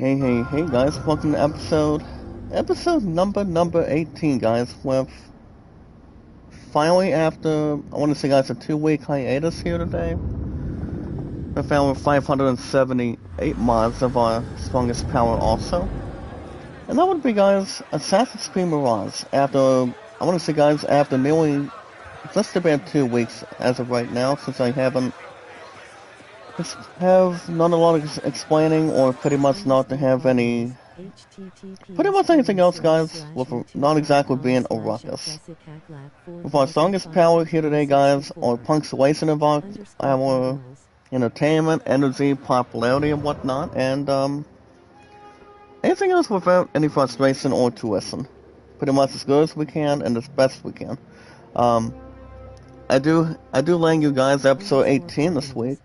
Hey guys, welcome to episode number 18 guys, with finally after, I want to say guys, a 2 week hiatus here today. We found 578 mods of our strongest power also. And that would be guys, Assassin's Creed Mirage, after, I want to say guys, after nearly just about 2 weeks as of right now, since I haven't have not a lot of explaining, or pretty much not to have any, pretty much anything else guys, with not exactly being a ruckus. With our strongest power here today guys, or punctuation of our entertainment, energy, popularity and whatnot, and anything else without any frustration or tuition. Pretty much as good as we can and as best we can. I do land you guys episode 18 this week.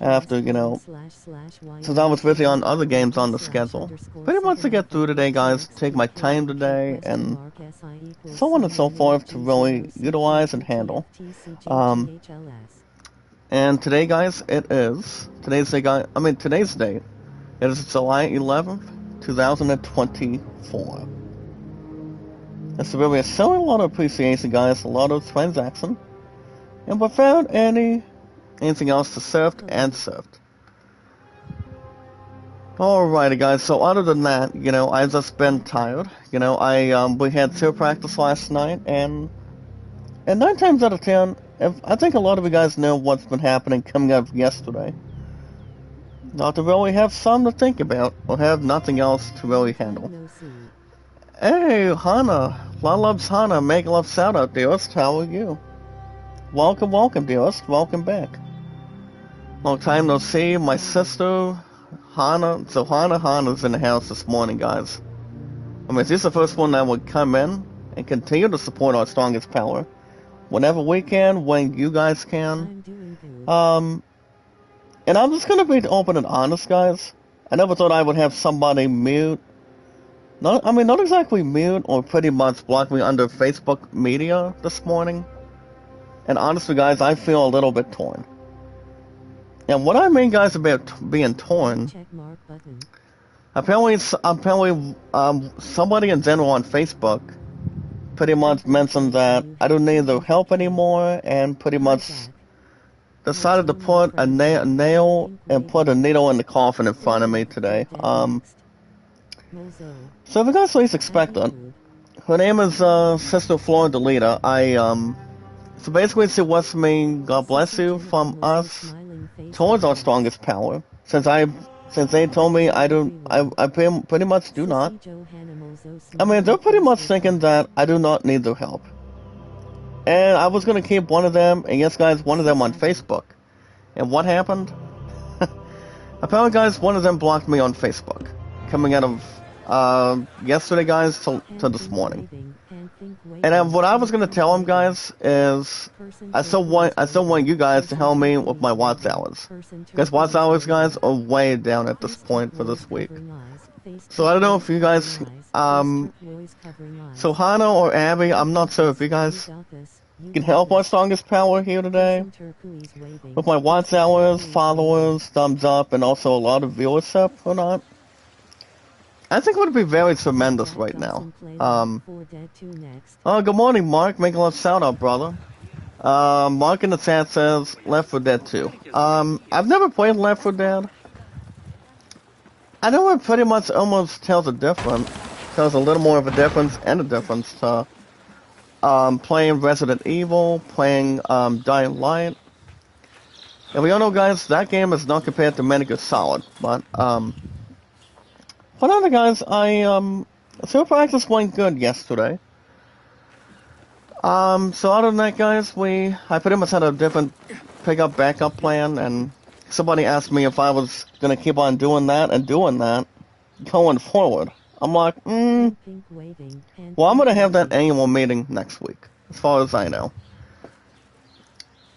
After, since I was busy on other games on the schedule. Pretty much to get through today, guys, take my time today, and so on and so forth to really utilize and handle. And today, guys, today's date, it is July 11th, 2024. It's really a selling, a lot of appreciation, guys, a lot of transaction, and without anything else to served and served. Alrighty guys, so other than that, I just been tired. We had 2 practice last night, and 9 times out of 10, I think a lot of you guys know what's been happening coming out of yesterday. Not to really have something to think about, or have nothing else to really handle. Hey, Hannah, loves Hannah, make love shout out, dearest, how are you? Welcome, dearest, welcome back. Long time no see, my sister, Hannah. So Hannah's in the house this morning, guys. She's the first one that would come in and continue to support our strongest power. Whenever we can, when you guys can. And I'm just gonna be open and honest, guys. I never thought I would have somebody mute. Not exactly mute, or pretty much block me under Facebook media this morning. And honestly, guys, I feel a little bit torn. And what I mean, guys, about being torn, apparently, somebody in general on Facebook pretty much mentioned that I don't need their help anymore, and pretty much decided to put a nail and put a needle in the coffin in front of me today. So if you guys least expect it, her name is Sister Flora Delita. So basically she wished me God bless you from us towards our strongest power, since they told me I pretty much do not. They're pretty much thinking that I do not need their help. And I was gonna keep one of them, and yes guys, one of them on Facebook. And what happened? Apparently guys, one of them blocked me on Facebook. Coming out of yesterday guys to this morning. And what I was gonna tell him, guys, is I still want you guys to help me with my watch hours, because watch hours, guys, are way down at this point for this week. So I don't know if you guys, so Hannah or Abby, I'm not sure if you guys can help our strongest power here today with my watch hours, followers, thumbs up, and also a lot of viewership or not. I think it would be very tremendous right now. Good morning, Mark. Make a love shout out, brother. Mark in the chat says Left 4 Dead 2. I've never played Left 4 Dead. I know it pretty much almost tells a little more of a difference to playing Resident Evil, playing Dying Light. And we all know, guys, that game is not compared to Metal Gear Solid, but other guys, so practice went good yesterday. So other than that, guys, I pretty much had a different backup plan, and somebody asked me if I was gonna keep on doing that going forward. I'm like, well, I'm gonna have that annual meeting next week, as far as I know.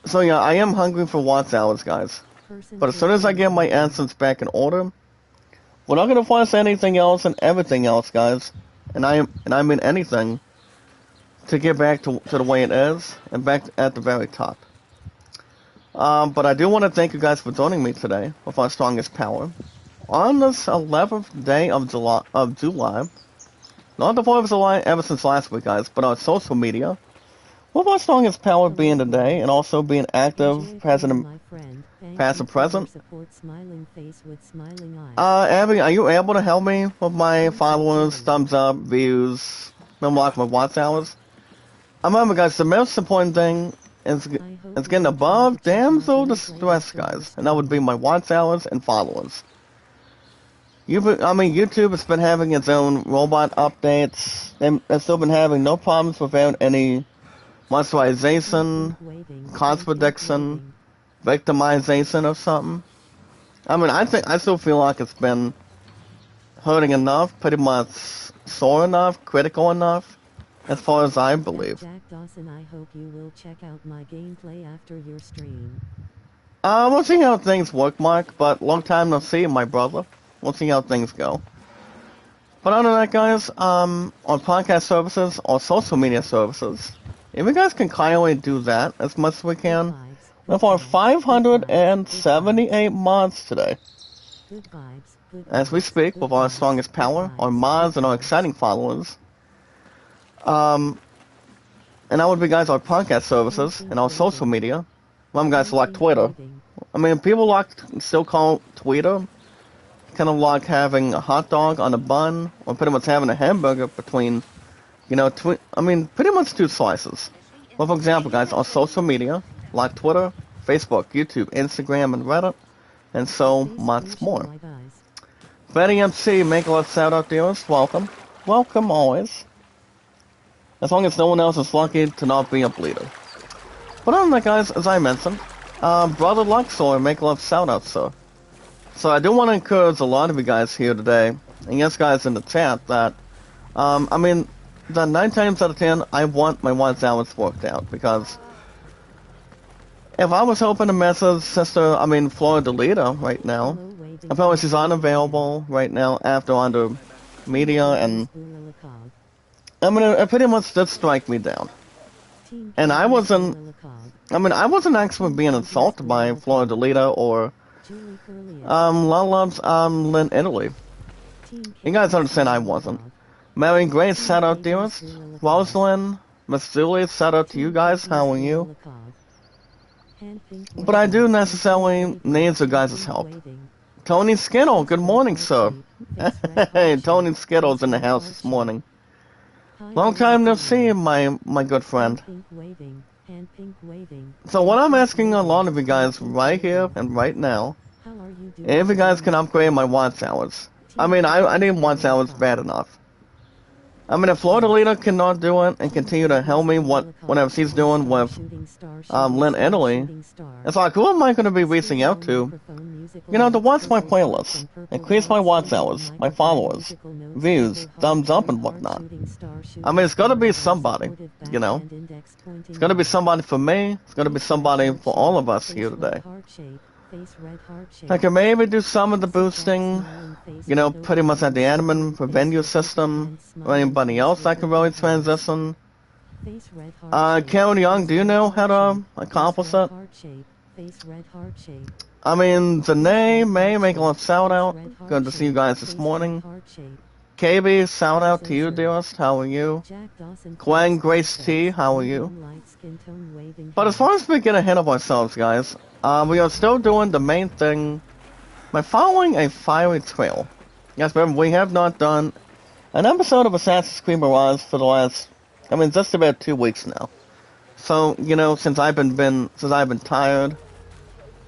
So yeah, I am hungry for watch hours, guys. But as soon as I get my instance back in order, we're not gonna force anything else and everything else, guys. And I mean anything, to get back to the way it is, and back at the very top. But I do want to thank you guys for joining me today with our strongest power. On this 11th day of July, not the 4th of July ever since last week, guys, but on social media, with our strongest power being today and also being active, present, past and present. Abby, are you able to help me with my followers, thumbs up, views, unlock my watch hours? Remember, guys, the most important thing is getting above damsel distress, guys, and that would be my watch hours and followers. YouTube has been having its own robot updates. They've still been having no problems without any monsterization, cost prediction, victimization or something. I still feel like it's been hurting enough, pretty much sore enough, critical enough, as far as I believe. Jack Dawson, I hope you will check out my gameplay after your stream. We'll see how things work, Mark, but long time no see, my brother. We'll see how things go. But other than that, guys, on podcast services or social media services, if you guys can kindly do that as much as we can, with our 578 mods today. As we speak, with our strongest power, our mods, and our exciting followers. And that would be, guys, our podcast services and our social media. Some guys like Twitter. People still call Twitter kind of like having a hot dog on a bun, or pretty much having a hamburger between, pretty much two slices. Well, for example, guys, on social media, like Twitter, Facebook, YouTube, Instagram, and Reddit, and so much more. Betty MC, make a little shout out to us. Welcome. Welcome always. As long as no one else is lucky to not be a bleeder. But other than that, guys, as I mentioned, Brother Luxor, make a little shout out, sir. So I do want to encourage a lot of you guys here today, and yes, guys in the chat, that, that 9 times out of 10, I want my 1 hours worked out, because if I was hoping to message Sister, Florida Lita right now, apparently she's unavailable right now after under media, and it pretty much did strike me down. And I wasn't actually being insulted by Florida Lita or Lolove's Lynn Italy. You guys understand I wasn't. Mary Grace, shout out dearest. Rosalind, Miss Julie, shout out to you guys, how are you? But I do necessarily need your guys' help. Tony Skittle, good morning, sir. Hey, Tony Skittle's in the house this morning. Long time no see, my good friend. So what I'm asking a lot of you guys right here and right now, if you guys can upgrade my watch hours. I need watch hours bad enough. If Florida Lita cannot do it and continue to help me whatever she's doing with Lynn Italy, it's like, who am I going to be reaching out to? To watch my playlists, increase my watch hours, my followers, views, thumbs up, and whatnot. It's got to be somebody, It's going to be somebody for me. It's going to be somebody for all of us here today. I can maybe do some of the boosting, pretty much at the admin for venue system, or anybody else that can really transition. Karen Young, do you know how to accomplish it? Zanae, May, make a little shout out. Good to see you guys this morning. KB, shout out to you, dearest. How are you? Gwen Grace T, how are you? But as far as we get ahead of ourselves, guys, we are still doing the main thing by following a fiery trail. Yes, remember, we have not done an episode of Assassin's Creed Mirage for the last, just about 2 weeks now. So, since I've been tired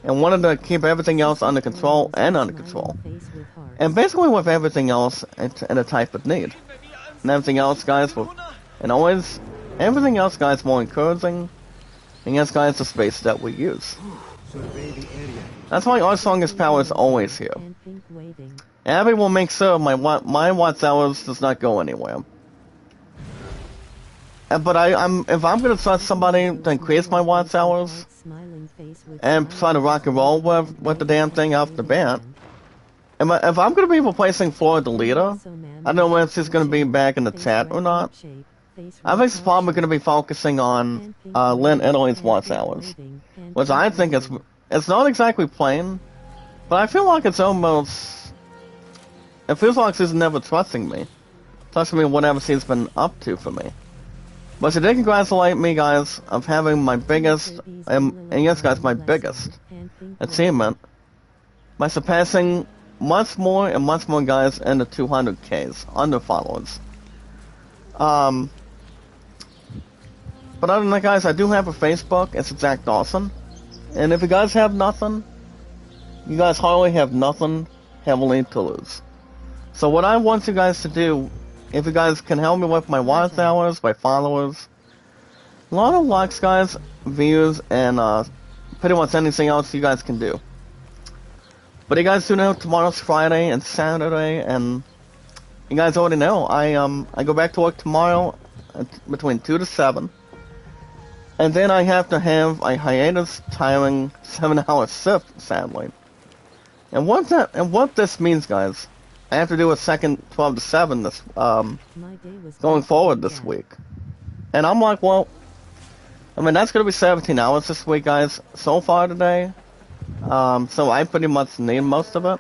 and wanted to keep everything else under control. And basically with everything else in a type of need. And everything else, guys, everything else, guys, more encouraging. And yes, guys, the space that we use. That's why our strongest power is always here. Abby will make sure my watch hours does not go anywhere. But if I'm gonna trust somebody to increase my watch hours and try to rock and roll with the damn thing off the bat, if I'm gonna be replacing Florida Lita, I don't know if she's gonna be back in the chat or not. I think she's probably gonna be focusing on Lynn Italy's watch hours, which I think it's not exactly plain, but I feel like it's almost it feels like she's never trusting me. Trusting me whatever she's been up to for me. But she did congratulate me, guys, of having my biggest, and yes, guys, my biggest achievement by surpassing much more and much more guys in the 200Ks under followers. But other than that, guys, I do have a Facebook. It's Jack Dawson. And if you guys have nothing, you guys hardly have nothing heavily to lose. So what I want you guys to do, if you guys can help me with my watch hours, my followers, a lot of likes, guys, views, and pretty much anything else you guys can do. But you guys do know tomorrow's Friday and Saturday, and you guys already know I go back to work tomorrow between 2 to 7, and then I have to have a hiatus, tiring 7-hour shift, sadly. And what this means, guys, I have to do a second 12 to 7 this going forward this week. And I'm like, well, I mean, that's gonna be 17 hours this week, guys, so far today. So I pretty much need most of it.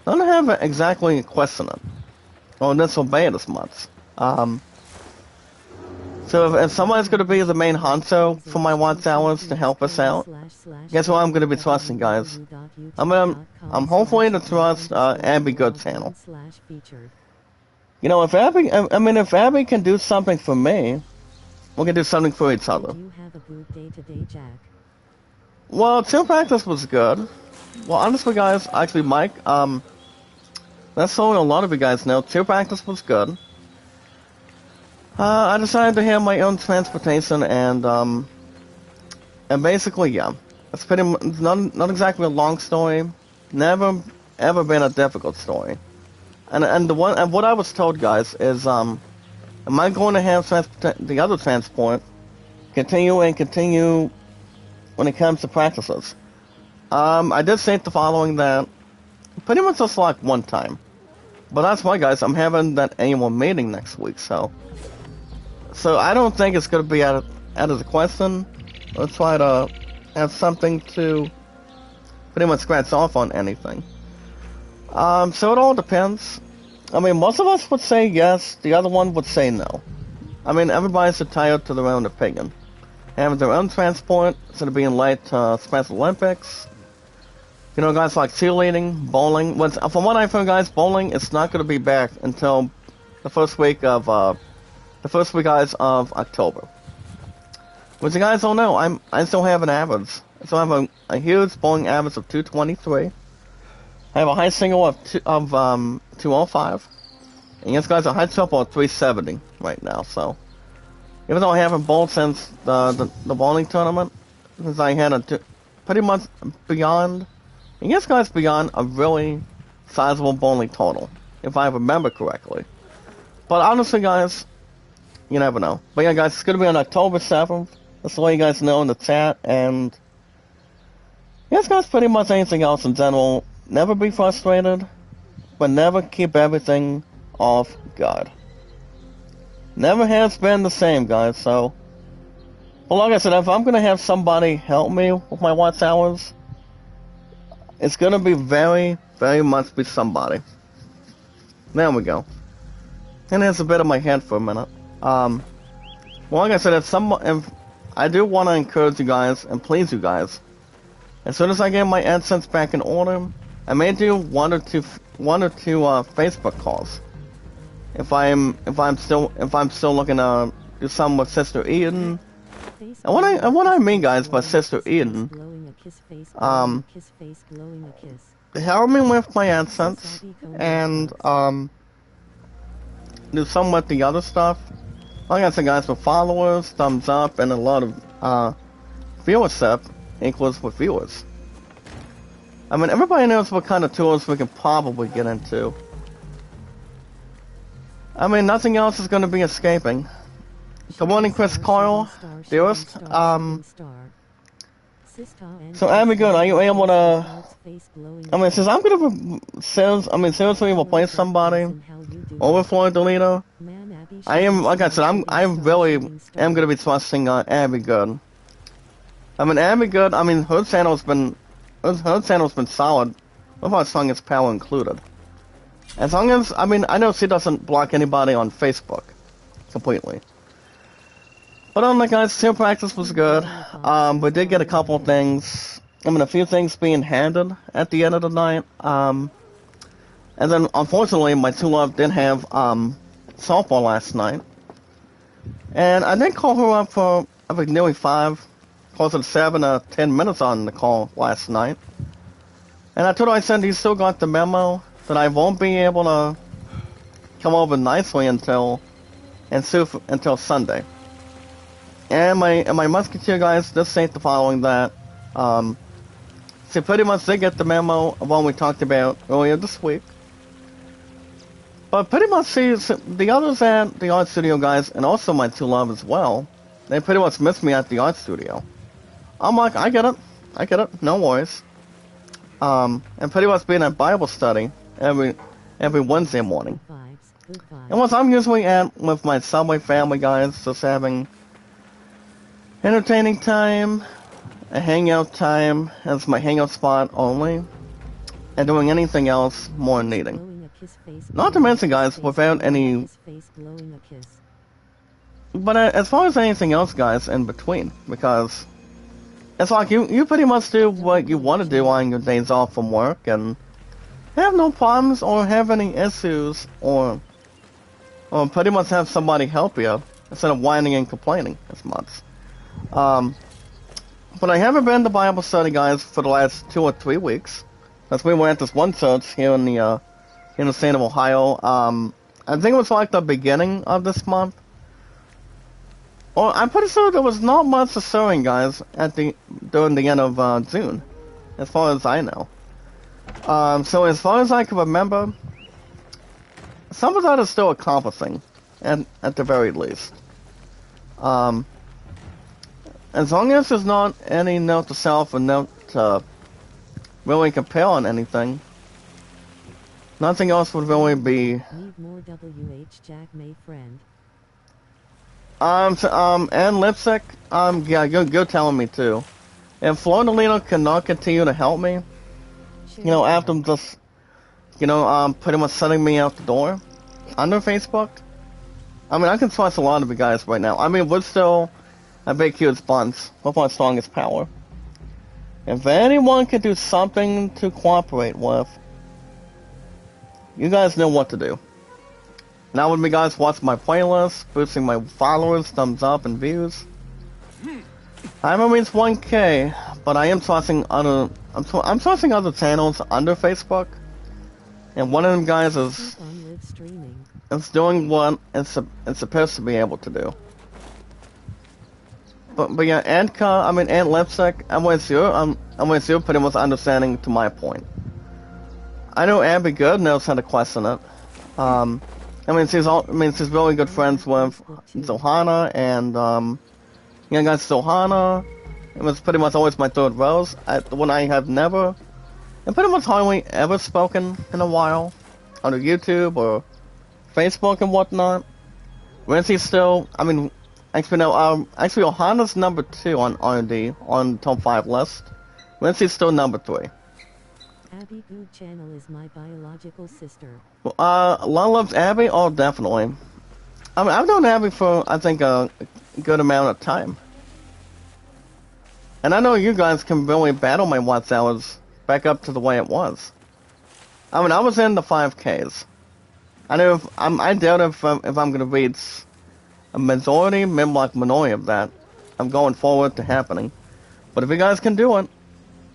I don't have exactly a question it or disobey it as much. So if somebody's gonna be the main honcho for my watch hours to help us out, guess what I'm gonna be trusting, guys? I'm hopefully to trust Abby Good channel. You know, if Abby, if Abby can do something for me, we can do something for each other. Well, team practice was good. Well, honestly, guys, actually, Mike, that's so a lot of you guys know. Team practice was good. I decided to have my own transportation, and basically, yeah, it's pretty not exactly a long story. Never ever been a difficult story. And what I was told, guys, is am I going to have the other transport continue when it comes to practices? I did state the following that pretty much just like one time. But that's why, guys, I'm having that annual meeting next week, so I don't think it's going to be out of the question. Let's try to have something to pretty much scratch off on anything. So it all depends. I mean, most of us would say yes, the other one would say no. I mean, everybody's entitled to their own opinion. Having their own transport, instead of being late to Special Olympics. You know, guys like cheerleading, bowling. From what I've heard, guys, bowling is not going to be back until the first week, guys, of October. Which you guys don't know, I still have an average. I still have a huge bowling average of 223. I have a high single of 205. And yes, guys, a high triple of 370 right now, so. Even though I haven't bowled since the bowling tournament, since I had pretty much beyond, and yes, guys, beyond a really sizable bowling total, if I remember correctly. But honestly, guys, you never know. But yeah, guys, it's going to be on October 7th. That's the way you guys know in the chat. And yes, guys, pretty much anything else in general. Never be frustrated, but never keep everything off guard. Never has been the same, guys, so. Well, like I said, if I'm going to have somebody help me with my watch hours, it's going to be very, very much be somebody. There we go. And there's a bit of my head for a minute. Well, like I said, if I do want to encourage you guys and please you guys, as soon as I get my AdSense back in order, I may do one or two Facebook calls. If I'm still looking to do something with Sister Eden. And what I mean, guys, by Sister Eden, help me with my AdSense and do some with the other stuff. Like I said, guys, with followers, thumbs up, and a lot of viewership equals with viewers. I mean, everybody knows what kind of tools we can probably get into. I mean, nothing else is going to be escaping. Good morning, Chris Coyle, dearest. So, Abby Good, are you able to... I mean, since I'm going to... seriously replace somebody over Floyd Delito, I am, like I said, I really am going to be trusting Abby Good. I mean, Abby Good, her channel's been solid, with our song It's Power included. As long as, I mean, I know she doesn't block anybody on Facebook completely. But guys, team practice was good. We did get a couple of things. I mean, a few things being handed at the end of the night. And then, unfortunately, my two love didn't have softball last night. And I did call her up for, I think, nearly closer to 7 to 10 minutes on the call last night. And I told her, I said, you still got the memo that I won't be able to come over nicely until Sunday. And my musketeer guys did say the following that, she pretty much did get the memo of what we talked about earlier this week. But pretty much the others at the art studio guys, and also my two love as well, they pretty much missed me at the art studio. I'm like, I get it, no worries. And pretty much being at Bible study every Wednesday morning. And once I'm usually at with my Subway family guys, just having entertaining time, a hangout time as my hangout spot only, and doing anything else more needing. Not to mention, guys, without any. But as far as anything else, guys, in between, because it's like you pretty much do what you want to do on your days off from work and have no problems or have any issues or pretty much have somebody help you instead of whining and complaining as much. But I haven't been to Bible study, guys, for the last 2 or 3 weeks. As we were at this one church here in the state of Ohio. I think it was like the beginning of this month. Or I'm pretty sure there was not much serving, guys, during the end of June, as far as I know. So as far as I can remember, some of that is still accomplishing, at the very least. As long as there's not any note to self or note to really compare on anything, nothing else would really be. Need more WH Jack May friend. And Lipstick, yeah, you're telling me too. If Florida cannot continue to help me, after just, pretty much sending me out the door under Facebook, I mean, I can trust a lot of you guys right now. I mean, we're still a big, huge bunch with our strongest power. If anyone can do something to cooperate with, you guys know what to do. Now with me, guys, watching my playlist, boosting my followers, thumbs up, and views. I haven't reached 1K, but I am tossing other. I'm tossing other channels under Facebook, and one of them guys is doing what it's supposed to be able to do. But yeah, and Lipstick, I'm with you. I'm with you, pretty much understanding to my point. I know Abby Good knows how to question it. She's really good friends with Zohana, and guys, Zohana. It was pretty much always my third rose. When I have never, and pretty much hardly ever spoken in a while, on YouTube or Facebook and whatnot. Lindsay's still, actually Ohana's number 2 on R&D on top 5 list. Lindsay's still number 3. Abby Good Channel is my biological sister. Lon loves Abby? Oh, definitely. I've known Abby for, I think, a good amount of time. And I know you guys can really battle my watch hours back up to the way it was. I was in the 5Ks. I doubt if I'm going to reach a majority, maybe like minority of that. I'm going forward to happening. But if you guys can do it,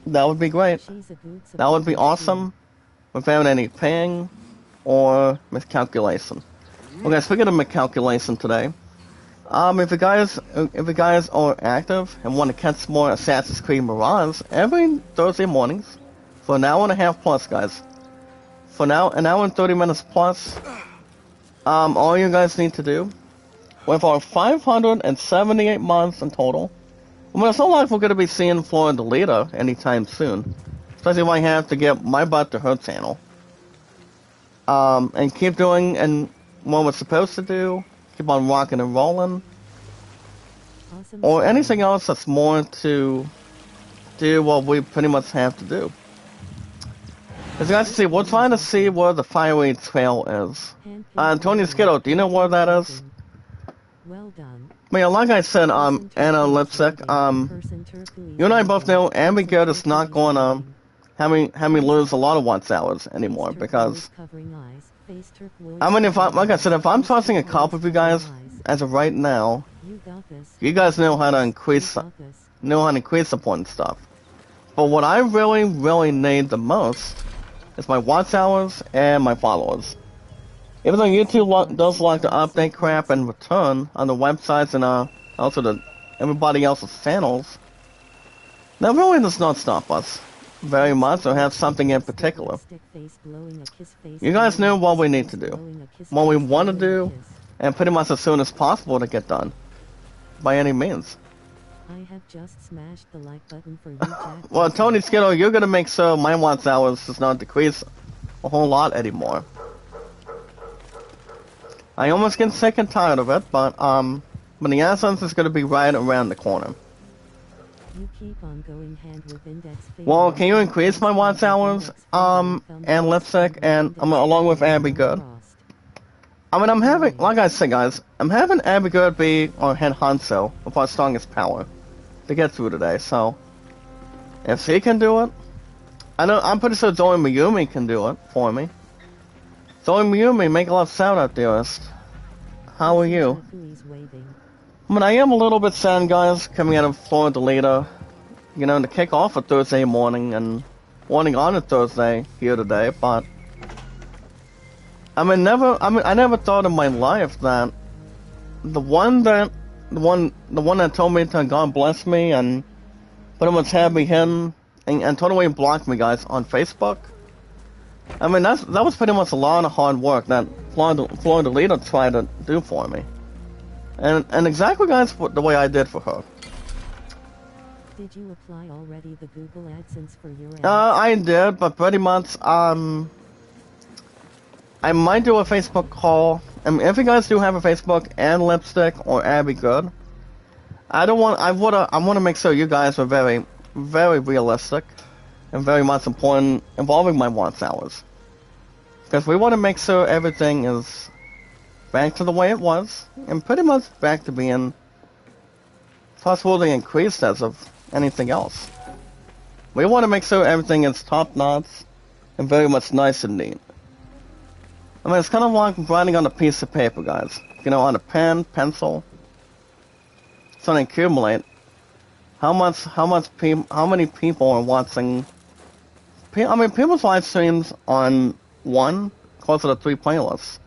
that would be great. That would be awesome, without any ping or miscalculation. Okay, speaking of miscalculation today, if you guys are active and want to catch more Assassin's Creed Mirage every Thursday mornings for an hour and a half plus, guys. For now, an hour and 30 minutes plus. All you guys need to do, with our 578 months in total. It's not like we're going to be seeing Florida Delita anytime soon. Especially if I have to get my butt to her channel. And keep doing what we're supposed to do. Keep on rocking and rolling. Awesome. Or anything else that's more to do what we pretty much have to do. As you guys can see, we're trying to see where the fiery trail is. Tony Skittle, do you know where that is? Well done. But yeah, like I said, Anna Lipstick, you and I both know Ambi Good is not gonna have me lose a lot of watch hours anymore, because I mean, like I said, if I'm tossing a couple of you guys as of right now, you guys know how to increase the point and stuff. But what I really need the most is my watch hours and my followers. Even though YouTube does like to update crap and return on the websites and also to everybody else's channels, that really does not stop us very much or have something in particular. You guys know what we need to do, what we want to do, and pretty much as soon as possible to get done, by any means. I have just smashed the like button for you, Jack. Well, Tony Skittle, you're gonna make sure my watch hours does not decrease a whole lot anymore. I almost get sick and tired of it, but the essence is gonna be right around the corner. You keep on going hand with index Well, can you increase my watch hours, and Lipstick, and along with Abby Good? I mean, I'm having, like I said, guys, I'm having Abby Good be our head honcho with our strongest power to get through today. So, if she can do it, I'm pretty sure Zoe Mayumi can do it for me. Zoe Mayumi, make a lot of sound out there. How are you? I mean, I am a little bit sad, guys, coming out of Florida later, you know, to kick off a Thursday morning and wanting on a Thursday here today, but I never thought in my life that the one that told me to God bless me and pretty much had me hidden and totally blocked me, guys, on Facebook. I mean, that was pretty much a lot of hard work that Florida leader tried to do for me. And exactly, guys, the way I did for her. Did you apply already the Google AdSense for your ads? I did, but pretty much, I might do a Facebook call. I mean, if you guys do have a Facebook and Lipstick or Abby Good, I want to make sure you guys are very, very realistic and very much important involving my watch hours. Because we want to make sure everything is back to the way it was, and pretty much back to being possibly increased as of anything else. We want to make sure everything is top notch and very much nice and neat. I mean, it's kind of like writing on a piece of paper, guys. You know, on a pen, pencil. So to accumulate how many people are watching. I mean, people's live streams on closer to 3 playlists.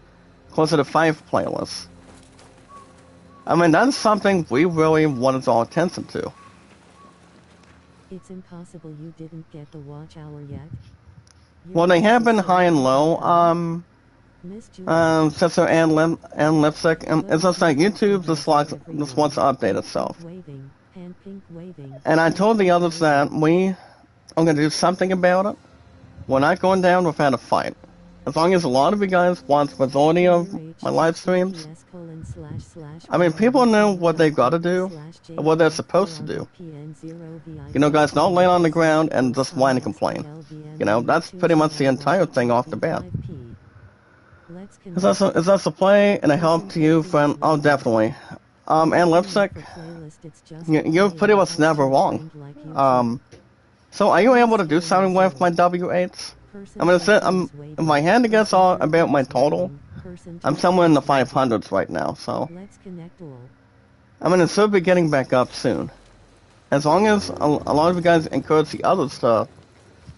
Closer to 5 playlists. I mean, that's something we really want to draw attention to. It's impossible you didn't get the watch hour yet. Well, they have been high and low, Sister and Lipstick, and it's just like YouTube just wants to update itself. And I told the others that I'm going to do something about it. We're not going down without a fight. As long as a lot of you guys watch the majority of my live streams, I mean, people know what they've got to do and what they're supposed to do. You know, guys, don't lay on the ground and just whine and complain. You know, that's pretty much the entire thing off the bat. Is that a play and a help to you, friend? Oh, definitely. And Lipstick, you're pretty much never wrong. So are you able to do something with my W8s? I'm gonna say, if my hand gets all about my total, I'm somewhere in the 500s right now, so I'm gonna still be getting back up soon. As long as a lot of you guys encourage the others to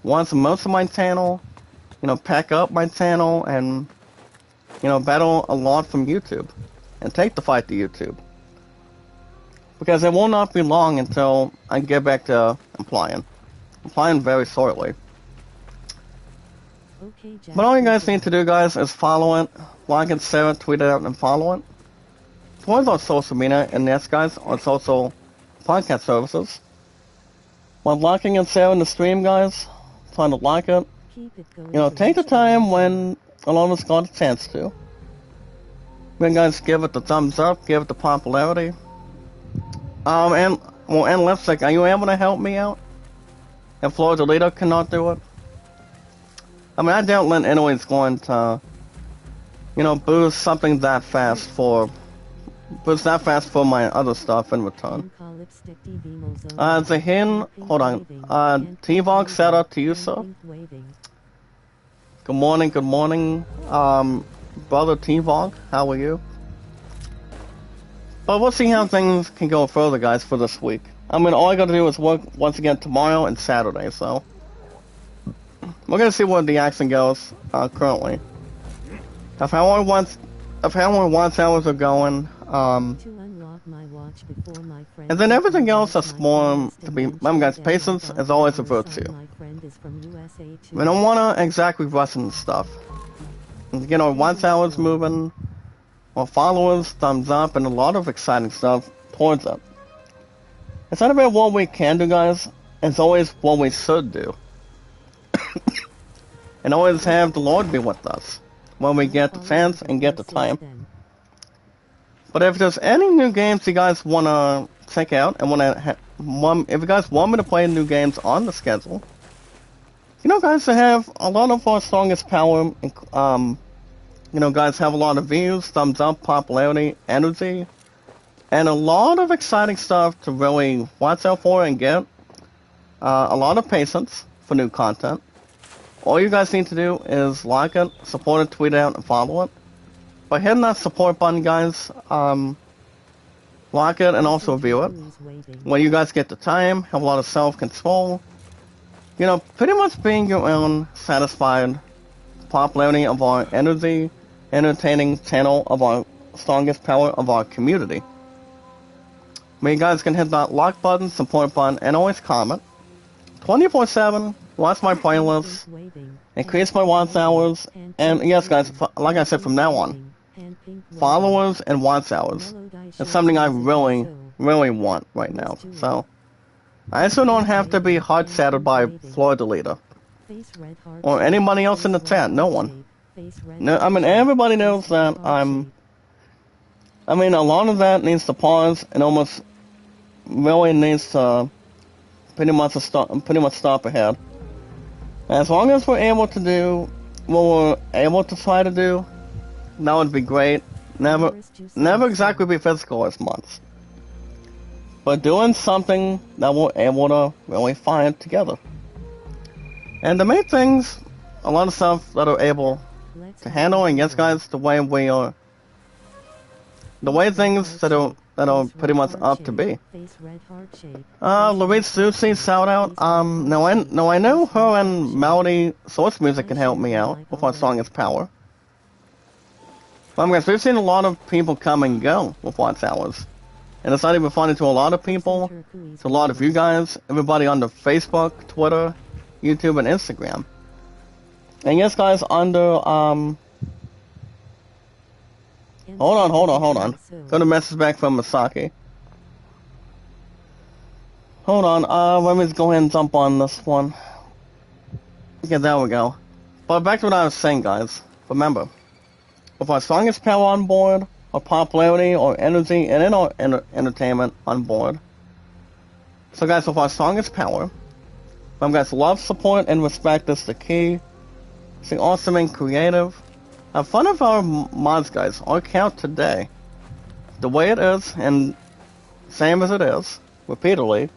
watch most of my channel, you know, pack up my channel, and, you know, battle a lot from YouTube, and take the fight to YouTube. Because it will not be long until I get back to applying. Applying very shortly. But all you guys need to do, guys, is follow it, like it, share it, tweet it out, and follow it. Towards our social media, and yes, guys, our social podcast services. While liking and sharing the stream, guys, trying to like it, you know, take the time when a lot of us got a chance to. Then, guys, give it the thumbs up, give it the popularity. And Lipstick, are you able to help me out? If Florida Leader cannot do it? I mean, I doubt Lynn anyway's going to, you know, boost that fast for my other stuff in return. Zahin, hold on. T-Vog, shout out to you, sir. Good morning. Brother T-Vog, how are you? But we'll see how things can go further, guys, for this week. I mean, all I gotta do is work once again tomorrow and Saturday, so we're gonna see where the action goes currently. Of how our watch hours are going, and then everything else that's more to be. Remember, guys, patience is always a virtue. We don't want to exactly rush into stuff. And get our watch hours moving, our followers, thumbs up, and a lot of exciting stuff towards it. It's not about what we can do, guys. It's always what we should do. And always have the Lord be with us when we get the chance and get the time. But if there's any new games you guys want to check out and if you guys want me to play new games on the schedule, you know, guys, to have a lot of our strongest power, you know, guys have a lot of views, thumbs up, popularity, energy, and a lot of exciting stuff to really watch out for and get. A lot of patience for new content. All you guys need to do is like it, support it, tweet it out, and follow it. By hitting that support button, guys, like it and also view it. When you guys get the time, have a lot of self-control. You know, pretty much being your own satisfied popularity of our energy, entertaining channel of our strongest power of our community. Where you guys can hit that like button, support button, and always comment. 24/7, watch my playlists, increase my watch hours, and yes, guys, like I said from now on, followers and watch hours. It's something I really want right now. So, I also don't have to be hard-saddled by Florida Leader. Or anybody else in the chat, no one. No, I mean, everybody knows that I mean, a lot of that needs to pause and almost really needs to pretty much stop ahead. As long as we're able to do what we're able to try to do, that would be great. Never exactly be physical as much. But doing something that we're able to really find together. And the main things, a lot of stuff that are able to handle, and yes, guys, the way things that are pretty much up to be. Louise Susie, shout out. No, I know her and Melody Source Music can help me out with our song is Power. But guys, we've seen a lot of people come and go with Watch Hours. And it's not even funny to a lot of people, to a lot of you guys, everybody on the Facebook, Twitter, YouTube, and Instagram. And yes, guys, under, hold on. Got a message back from Masaki. Hold on, let me go ahead and jump on this one. Okay, there we go. But back to what I was saying, guys. Remember, with our strongest power on board, our popularity, or energy, and in our entertainment on board. So guys, with our strongest power, guys, love, support, and respect is the key. Stay awesome and creative. Have fun with our mods, guys. Our count today, the way it is, and same as it is, repeatedly.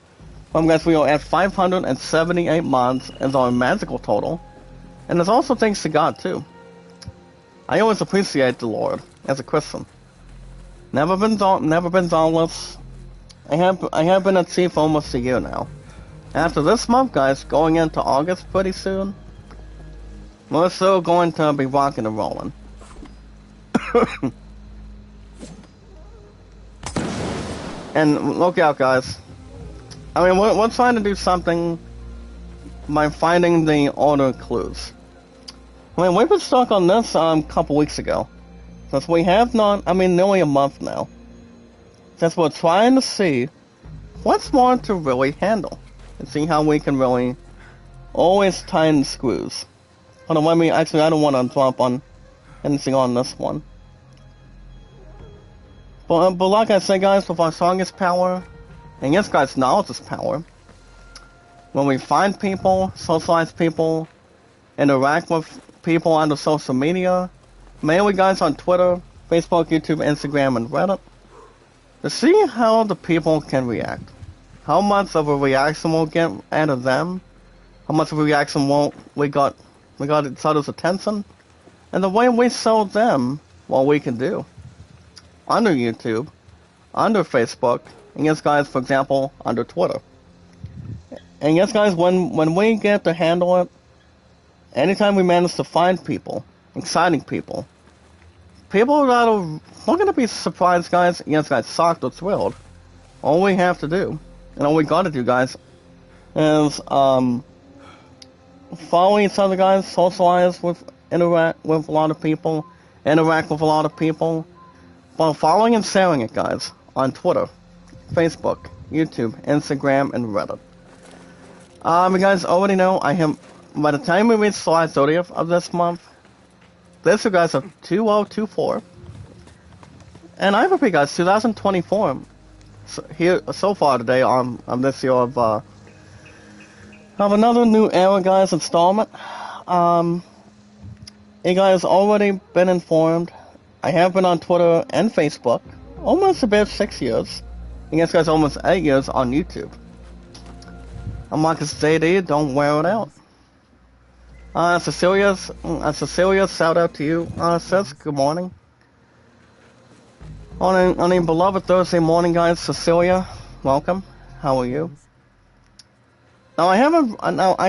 Guys, we are at 578 mods as our magical total. And there's also thanks to God, too. I always appreciate the Lord as a Christian. Never been dauntless. I have been a chief for almost a year now. After this month, guys, going into August pretty soon, we're still going to be rocking and rolling. And look out, guys. I mean, we're trying to do something by finding the order clues. I mean, we've been stuck on this a couple weeks ago. Since we have not, nearly a month now. Since we're trying to see what's more to really handle. And see how we can really always tighten screws. Hold on, I don't want to drop on anything on this one. But like I said, guys, with our strongest power, and yes, guys, knowledge is power. When we find people, socialize people, interact with people on the social media, mainly guys on Twitter, Facebook, YouTube, Instagram, and Reddit, to see how the people can react. How much of a reaction we'll get out of them, how much of a reaction we got each other's attention, and the way we show them what we can do. Under YouTube, under Facebook, and yes guys, for example, under Twitter. And yes guys, when we get to handle it, anytime we manage to find people, exciting people that are not going to be surprised guys, yes guys, shocked or thrilled, all we have to do, and all we gotta do guys, is follow each other guys, socialize with, interact with a lot of people, while following and sharing it guys, on Twitter, Facebook, YouTube, Instagram, and Reddit. You guys already know, by the time we reach July 30th of this month, this you guys are 2024, and I repeat guys, 2024, so far today on this year of another new era guys installment. You guys already been informed. I have been on Twitter and Facebook almost about 6 years. And yes guys, almost 8 years on YouTube. I'm Marcus JD, don't wear it out. Cecilia, shout out to you, sis, good morning. On a beloved Thursday morning guys, Cecilia, welcome, how are you? Now I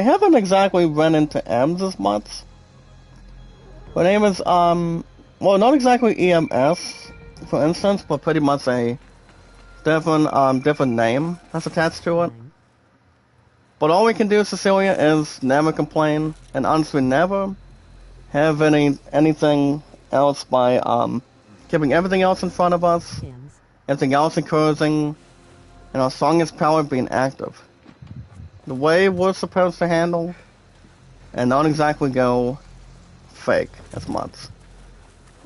haven't exactly run into M's as much. Her name is, well, not exactly EMS, for instance, but pretty much a different name that's attached to it. But all we can do, Cecilia, is never complain, and honestly never have anything else by, keeping everything else in front of us, everything else encouraging, and our strongest power being active. The way we're supposed to handle, and not exactly go fake as much.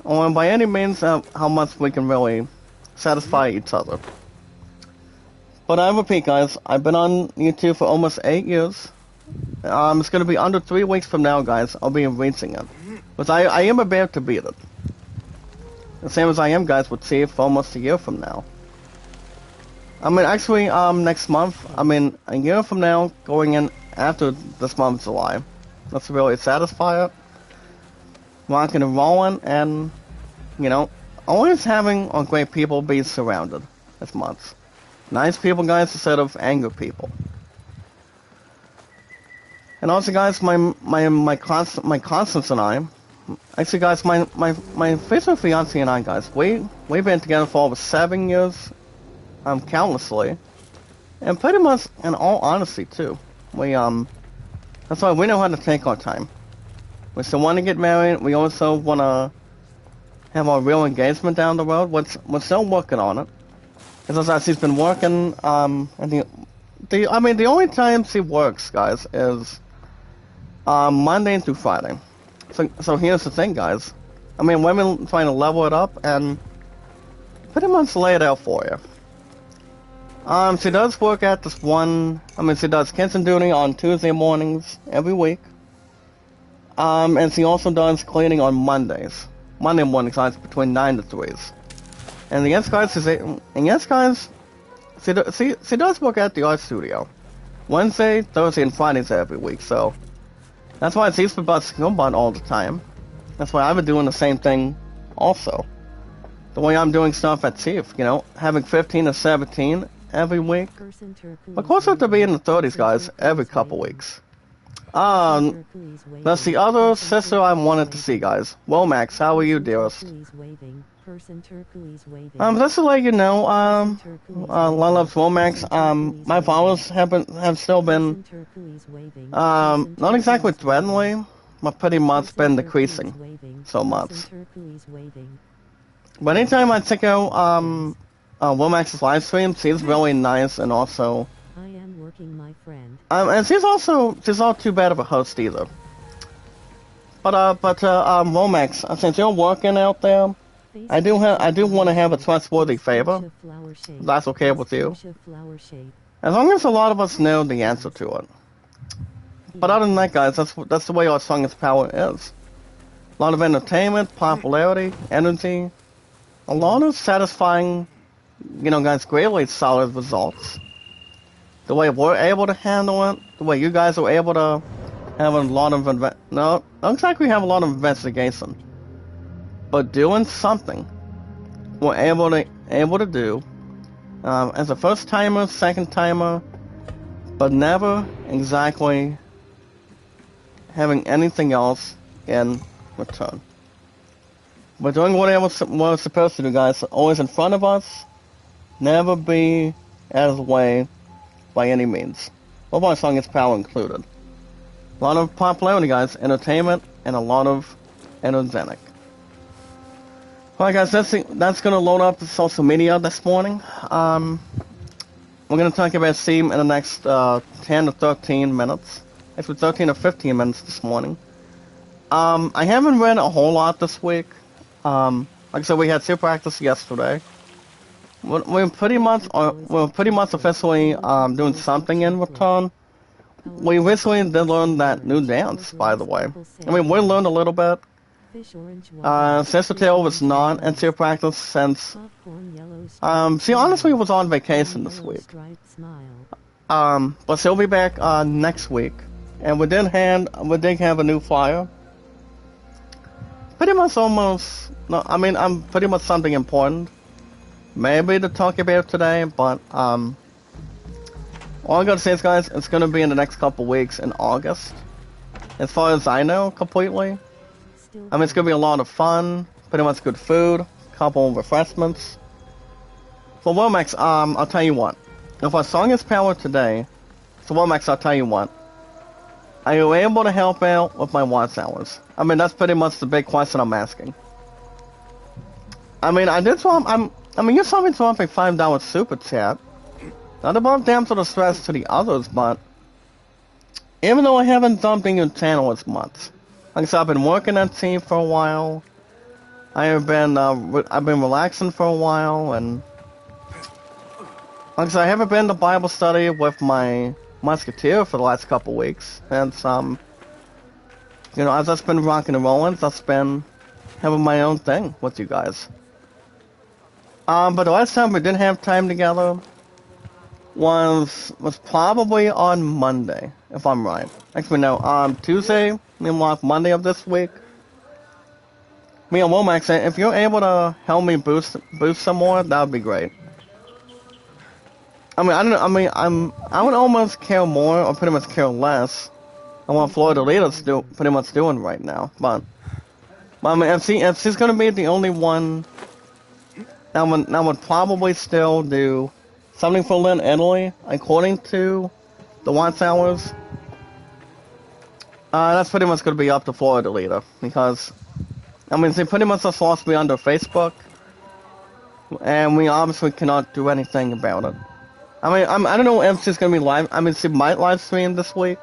Or by any means how much we can really satisfy each other. But I repeat guys, I've been on YouTube for almost 8 years. It's going to be under 3 weeks from now guys, I'll be reaching it. But I am about to beat it. The same as I am guys with Steve for almost a year from now. I mean actually next month, I mean a year from now, going in after this month July. Let's really satisfy it. Rocking and rolling, and you know, always having great people be surrounded as much. Nice people guys instead of angry people. And also guys, my Constance and I, actually guys, my future fiance and I guys, we've been together for over 7 years, countlessly, and pretty much in all honesty too. That's why we know how to take our time. We still want to get married. We also want to have our real engagement down the road. We're still working on it. Because she's been working, and the only time she works, guys, is Monday through Friday. So here's the thing, guys. I mean, women trying to level it up and pretty much lay it out for you. She does work at this one. She does kitchen duty on Tuesday mornings every week. And she also does cleaning on Mondays. Monday mornings, between 9 to 3s. And yes, guys, she does work at the art studio. Wednesday, Thursday, and Fridays every week, so that's why she's been busting her butt all the time. That's why I've been doing the same thing also. The way I'm doing stuff at Chief, you know, having 15 to 17 every week. But closer to being in the 30s, guys, every couple weeks. That's the other sister I wanted to see, guys. Womax, how are you, dearest? Just to let you know, Love's Womax, my followers have still been, not exactly threateningly, but pretty much been decreasing so much. But anytime I check out, Womax's live stream, she's really nice, and also, I am working, my friend. And she's not too bad of a host either. But Womax, since you're working out there, I do want to have a trustworthy favor. If that's okay with you. As long as a lot of us know the answer to it. But other than that, guys, that's the way our strongest power is. A lot of entertainment, popularity, energy, a lot of satisfying, guys, greatly solid results. The way we're able to handle it, the way you guys are able to have a lot of no, not exactly have a lot of investigation, but doing something we're able to do as a first timer, second timer, but never exactly having anything else in return. We're doing whatever we're supposed to do, guys. Always in front of us, never be out of the way by any means. All our song is power included. A lot of popularity, guys, entertainment, and a lot of energetic. Alright, guys, that's gonna load up the social media this morning. We're gonna talk about Steam in the next 10 to 13 minutes. Actually, 13 to 15 minutes this morning. I haven't read a whole lot this week. Like I said, we had Super Practice yesterday. We're pretty much officially doing something in return. We recently did learn that new dance, by the way. I mean, we learned a little bit. Sister Tail was not in Super Practice since... she honestly was on vacation this week. But she'll be back next week. And we did have a new flyer. Pretty much almost... No, I mean, I'm pretty much something important. Maybe to talk about today, but all I gotta say is, guys, it's gonna be in the next couple weeks in August. As far as I know, completely. I mean, it's gonna be a lot of fun, pretty much good food, couple of refreshments. For Womax, I'll tell you what. If our song is power today, so Womax, I'll tell you what. Are you able to help out with my watch hours? I mean, that's pretty much the big question I'm asking. I mean, you saw me swap a $5 super chat. Not about damn sort of stress to the others, but even though I haven't dumped in your channel as much, like I said, I've been working at Team for a while. I've been relaxing for a while, and like I said, I haven't been to Bible study with my musketeer for the last couple weeks, and as I've been rocking and rolling, I've been having my own thing with you guys. But the last time we didn't have time together was probably on Monday, if I'm right. Actually, no, Tuesday, Monday of this week. Me and Womax, if you're able to help me boost some more, that would be great. I would almost care more, or pretty much care less, on what Florida Leader's pretty much doing right now. But I mean, if she's gonna be the only one that would probably still do something for Lynn Italy, according to the watch hours. That's pretty much going to be up to Florida Leader, because, I mean, they pretty much just lost me under Facebook, and we obviously cannot do anything about it. I mean, I don't know if she's going to be live. I mean, she might live stream this week.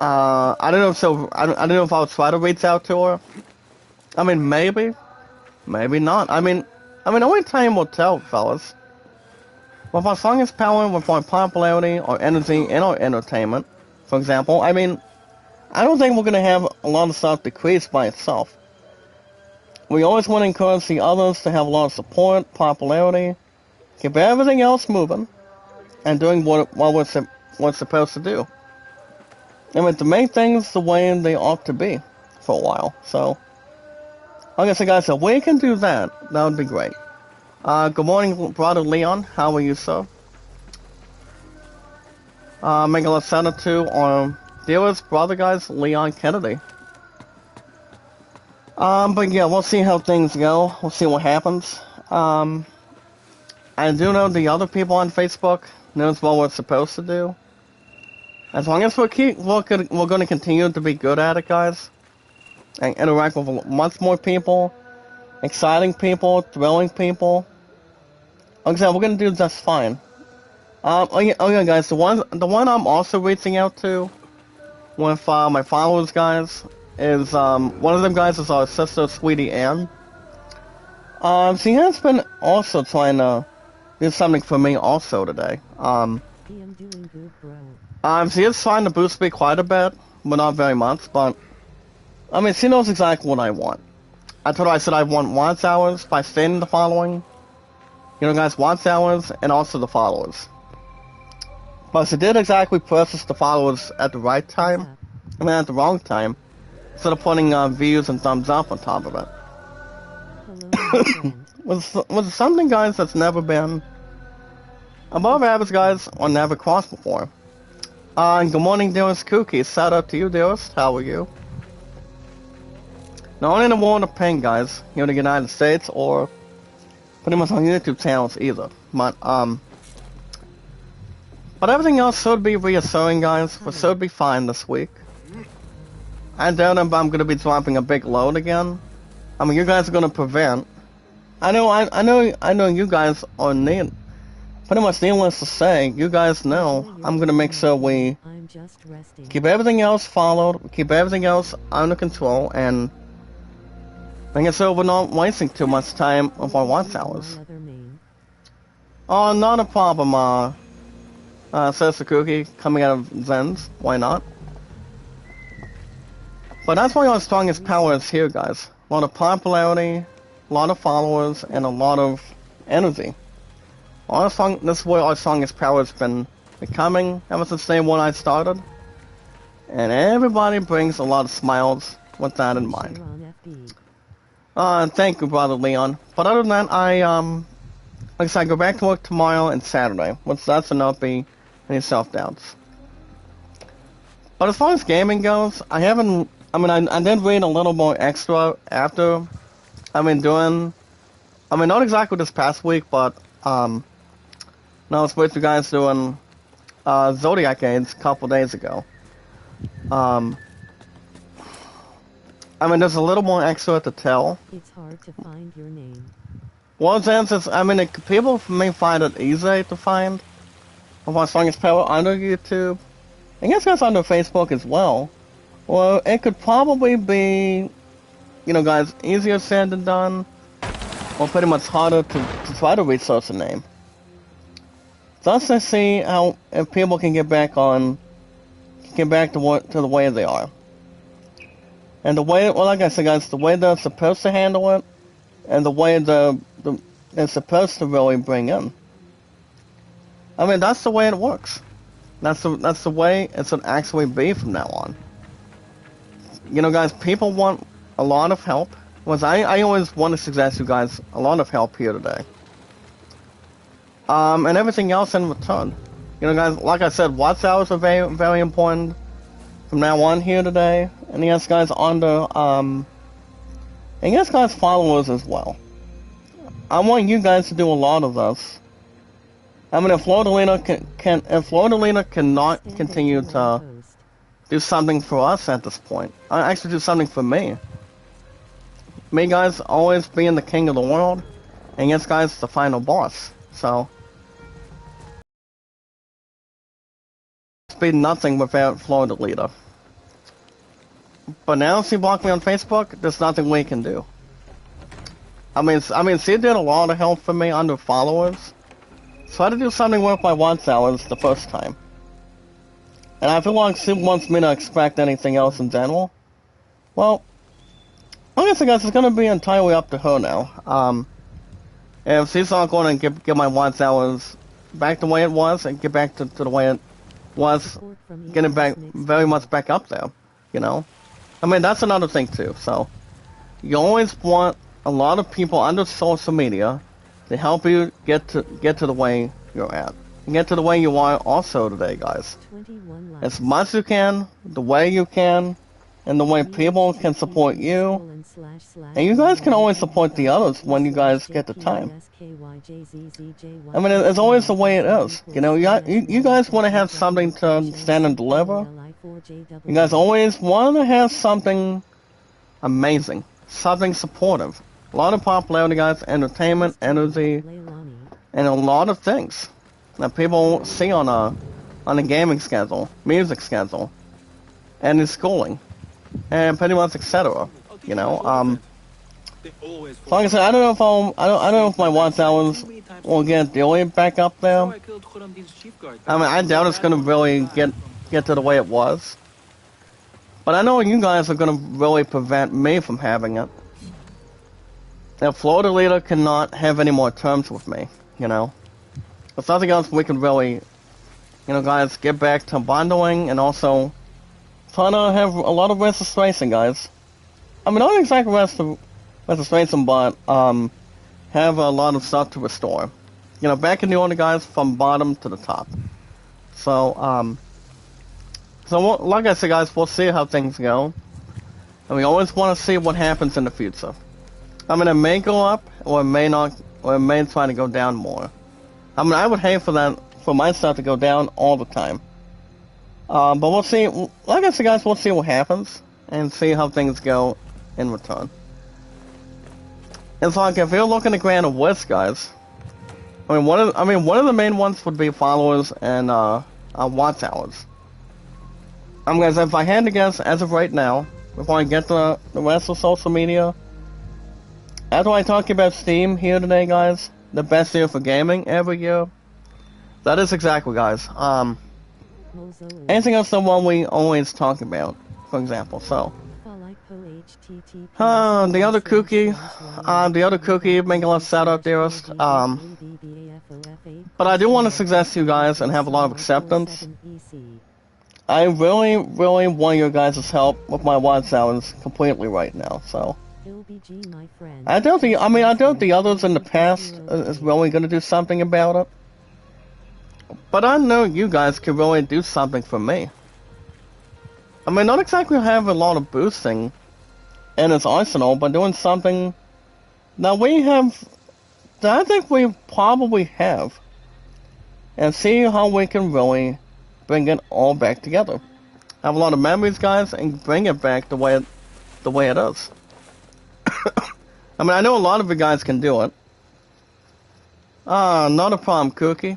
I don't know if so. I don't know if I'll try to reach out to her. I mean, maybe not. I mean, only time will tell, fellas. With our song is power, with our popularity, our energy, and our entertainment, for example, I mean, I don't think we're going to have a lot of stuff decrease by itself. We always want to encourage the others to have a lot of support, popularity, keep everything else moving, and doing what we're supposed to do. I mean, to make things the way they ought to be for a while. So, like I said, guys, if we can do that, that would be great. Good morning, brother Leon. How are you, sir? Make shout out to our dearest brother, guys, Leon Kennedy. But yeah, we'll see how things go. We'll see what happens. I do know the other people on Facebook knows what we're supposed to do. As long as we're going to continue to be good at it, guys, and interact with much more people, exciting people, thrilling people. Like I said, we're going to do just fine. Oh yeah, guys, the one I'm also reaching out to with my followers, guys, is one of them guys is our sister, Sweetie Ann. She has been also trying to do something for me also today. I'm doing good, bro. She is trying to boost me quite a bit, but not very much. But I mean, she knows exactly what I want. I told her, I said I want watch hours by stating the following. You know, guys, watch hours and also the followers. But she did exactly purchase the followers at the right time. I mean, at the wrong time. Instead of putting views and thumbs up on top of it. Hello, my friend. was something, guys, that's never been above average, guys, or never crossed before. Good morning, dearest Cookie. Shout out to you, dearest. How are you? Not only in the world of pain, guys, here in the United States, or pretty much on YouTube channels either. But everything else should be reassuring, guys. We should be fine this week. I doubt if I'm going to be dropping a big load again. I mean, you guys are going to prevent. I know you guys are pretty much needless to say, you guys know I'm going to make sure we keep everything else followed, keep everything else under control, and make sure we're not wasting too much time of our watch hours. Oh, not a problem, says the Cookie, coming out of Zen's. Why not? But that's why our strongest power is here, guys. A lot of popularity, a lot of followers, and a lot of energy. This is where our strongest power has been becoming ever since day one I started. And everybody brings a lot of smiles with that in mind. Thank you, Brother Leon. But other than that, like I said, I go back to work tomorrow and Saturday, which that should not be any self-doubts. But as far as gaming goes, I did read a little more extra after I've been doing, not exactly this past week, but, I was with you guys doing, Zodiac Aids a couple days ago. There's a little more extra to tell. It's hard to find your name. Well, people may find it easy to find of our strongest power under YouTube. I guess that's under Facebook as well. Well, it could probably be, guys, easier said than done, or pretty much harder to try to research a name. Thus, I see how if people can get back to the way they are. And the way, well, like I said, guys, the way they're supposed to handle it, and the way they're supposed to really bring in. That's the way it works. That's the way it should actually be from now on. Guys, people want a lot of help. I always want to suggest you guys a lot of help here today. And everything else in return. Guys, like I said, watch hours are very, very important from now on here today. And yes, guys, and yes, guys, followers as well. I want you guys to do a lot of this. If Florida cannot continue to do something for us at this point, actually do something for me. Me, guys, always being the king of the world, and yes, guys, the final boss. So, it's been nothing without Florida Leader. But now, she blocked me on Facebook. There's nothing we can do. She did a lot of help for me under followers. So I had to do something with my watch hours the first time. And I feel like she wants me to expect anything else in general. Well, I guess it's going to be entirely up to her now. If she's not going to get my watch hours back the way it was, and get back to the way it was, get it back very much back up there, that's another thing too. So, you always want a lot of people under social media to help you get to the way you're at. And get to the way you are also today, guys. As much as you can, the way you can, and the way people can support you. And you guys can always support the others when you guys get the time. It's always the way it is. You guys want to have something to stand and deliver. You guys always want to have something amazing. Something supportive. A lot of popularity, guys, entertainment, energy, and a lot of things that people see on a gaming schedule, music schedule, and in schooling, and pretty much etc. So like I said, I don't know if I don't know if my watch hours will get daily back up there. I mean, I doubt it's gonna really get to the way it was. But I know you guys are gonna really prevent me from having it. If Florida Leader cannot have any more terms with me, you know. If nothing else, we can really, guys, get back to bundling and also try to have a lot of restless racing, guys. I mean, not exactly restless racing, but have a lot of stuff to restore. Back in the order, guys, from bottom to the top. So, like I said, guys, we'll see how things go. And we always want to see what happens in the future. I mean, it may go up, or it may not, or it may try to go down more. I mean, I would hate for my stuff to go down all the time. But we'll see. Like I said, guys, we'll see what happens and see how things go in return. It's like if you're looking to grant a list, guys. I mean, one of the main ones would be followers and watch hours. Guys, if I had to guess, as of right now, before I get the rest of social media, after I talk about Steam here today, guys, the best year for gaming every year, that is exactly, guys. Anything else the one we always talk about, for example, so. The other cookie, make a lot of shout out dearest. But I do want to suggest to you guys and have a lot of acceptance. I really, really want your guys' help with my watch hours completely right now, so. I doubt the others in the past is really going to do something about it. But I know you guys can really do something for me. I mean, not exactly have a lot of boosting in its arsenal, but doing something that I think we probably have. And see how we can really bring it all back together. Have a lot of memories, guys, and bring it back the way it is. I mean, I know a lot of you guys can do it. Not a problem, Cookie.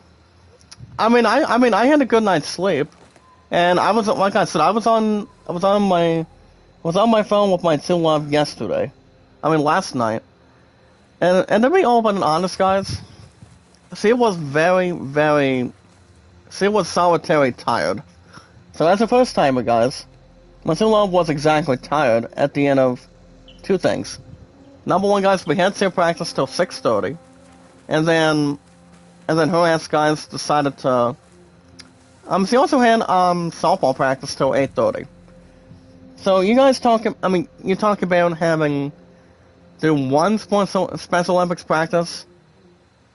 I mean, I had a good night's sleep, and I was, like I said, I was on my phone with my two love yesterday. I mean, last night, and to be all but honest, guys, she was solitary tired. So that's the first timer, guys. My two love was exactly tired at the end of two things. Number one, guys, we had to practice till 6:30, and then her ass guys decided to. She also had softball practice till 8:30. So you guys talk. I mean, you talk about do one Special Olympics practice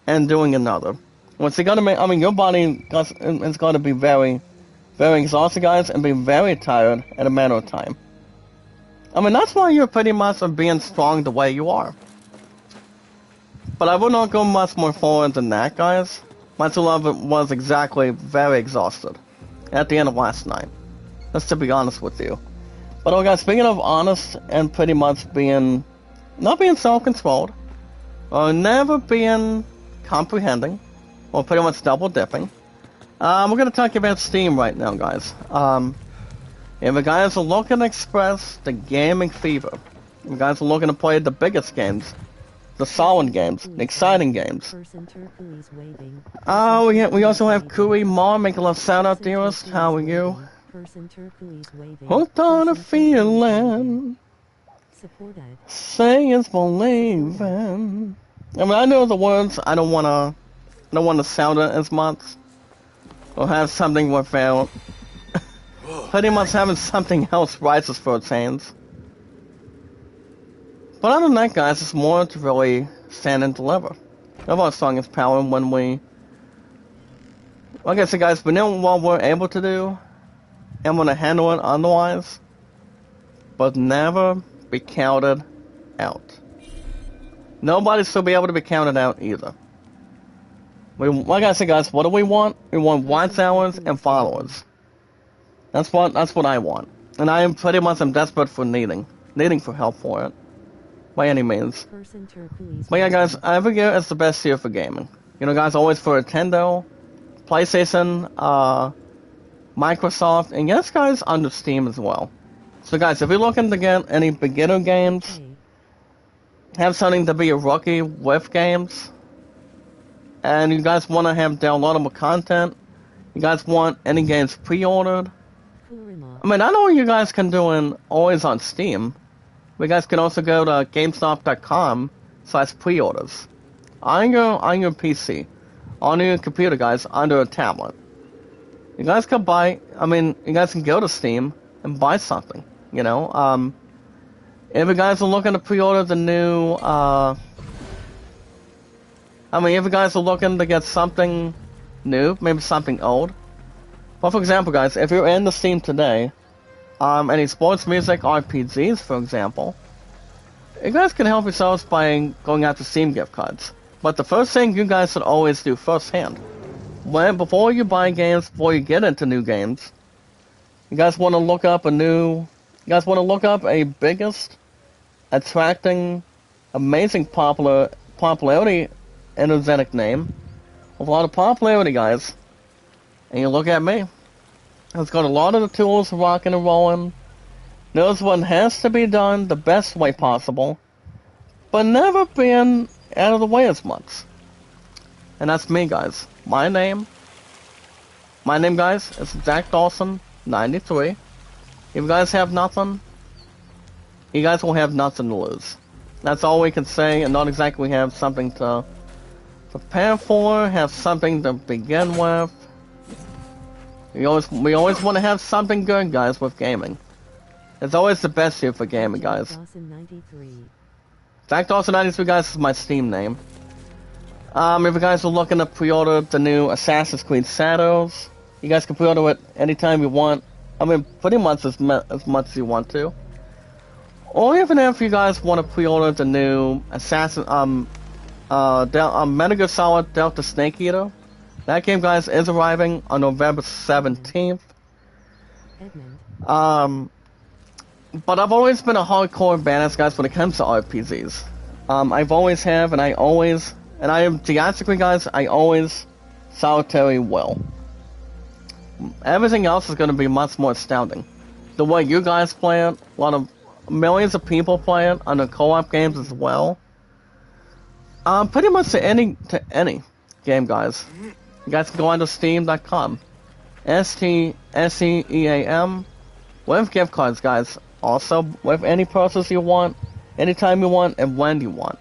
and doing another. What's it gonna make? I mean, your body is going to be very, very exhausted, guys, and be very tired in a matter of time. I mean, that's why you're pretty much being strong the way you are. But I would not go much more forward than that, guys. My two love was exactly very exhausted at the end of last night. Just to be honest with you. But oh, guys, speaking of honest and pretty much not being self-controlled, or never being comprehending, or pretty much double dipping, we're going to talk about Steam right now, guys. If you guys are looking to express the gaming fever, if you guys are looking to play the biggest games, the solid games, the exciting games. We also have Kui Ma making a little shout out, dearest. How are you? Hooked on a feeling. Say it's believing. I mean, I know the words. I don't want to sound it as much, or have something without. Pretty much having something else rises for its hands. But other than that, guys, it's more to really stand and deliver. Our song is power when we... Like I said, guys, we know what we're able to do, and we're going to handle it otherwise, but never be counted out. Nobody should be able to be counted out either. Like I said, guys, what do we want? We want watch hours and followers. That's what I want. And I am pretty much desperate for needing for help for it. By any means. But yeah, guys, every year is the best year for gaming. You know, guys, always for Nintendo, PlayStation, Microsoft, and yes, guys, under Steam as well. So, guys, if you're looking to get any beginner games, have something to be a rookie with games, and you guys want to have downloadable content, you guys want any games pre-ordered, I mean, I know you guys can do it always on Steam. You guys can also go to GameStop.com/pre-orders on your PC, on your computer, guys, under a tablet. You guys can buy. I mean, you guys can go to Steam and buy something. You know, if you guys are looking to pre-order the new, I mean, if you guys are looking to get something new, maybe something old. Well, for example, guys, if you're into Steam today, any sports, music, RPGs, for example, you guys can help yourselves by going after Steam gift cards. But the first thing you guys should always do firsthand, before you buy games, before you get into new games, you guys want to look up a biggest, attracting, amazing popularity, energetic name, with a lot of popularity, guys. And you look at me. It's got a lot of the tools rocking and rolling. Knows what has to be done the best way possible, but never been out of the way as much. And that's me, guys. My name, guys, is Jack Dawson 93. If you guys have nothing, you guys will have nothing to lose. That's all we can say, and not exactly have something to prepare for, have something to begin with. We always want to have something good, guys, with gaming. It's always the best year for gaming, guys. Jack Dawson 93, guys, is my Steam name. If you guys are looking to pre-order the new Assassin's Creed Shadows, you guys can pre-order it anytime you want. I mean, pretty much as much as you want to. Or even if you guys want to pre-order the new Metal Gear Solid Delta Snake Eater. That game, guys, is arriving on November 17th. But I've always been a hardcore badass, guys, when it comes to RPGs. I've always have, and I am theatrically, guys, I always solitary will. Everything else is going to be much more astounding. The way you guys play it, a lot of millions of people play it on the co-op games as well. Pretty much to any game, guys. You guys can go on to Steam.com. STEAM. With gift cards, guys. Also, with any purchase you want, anytime you want, and when you want.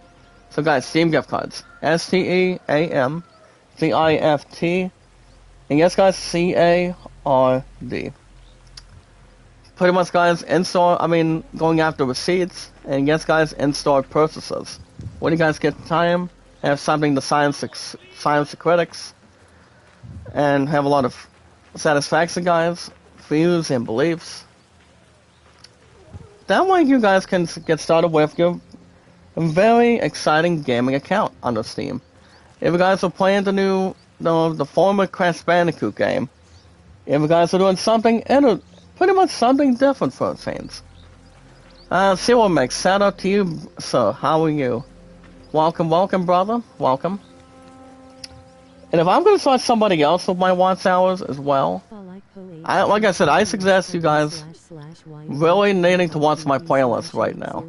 So, guys, Steam gift cards. STEAM. CIFT. And yes, guys, CARD. Pretty much, guys, going after receipts. And yes, guys, in-store purchases. When you guys get time, have something to silence the critics. And have a lot of satisfaction, guys, views and beliefs. That way you guys can get started with your very exciting gaming account under Steam. If you guys are playing the former Crash Bandicoot game, if you guys are doing something, pretty much something different for a change. Zero Mix, shout out to you, sir. How are you? Welcome, brother. Welcome. And if I'm going to start somebody else with my watch hours as well, like I said, I suggest you guys really needing to watch my playlist right now.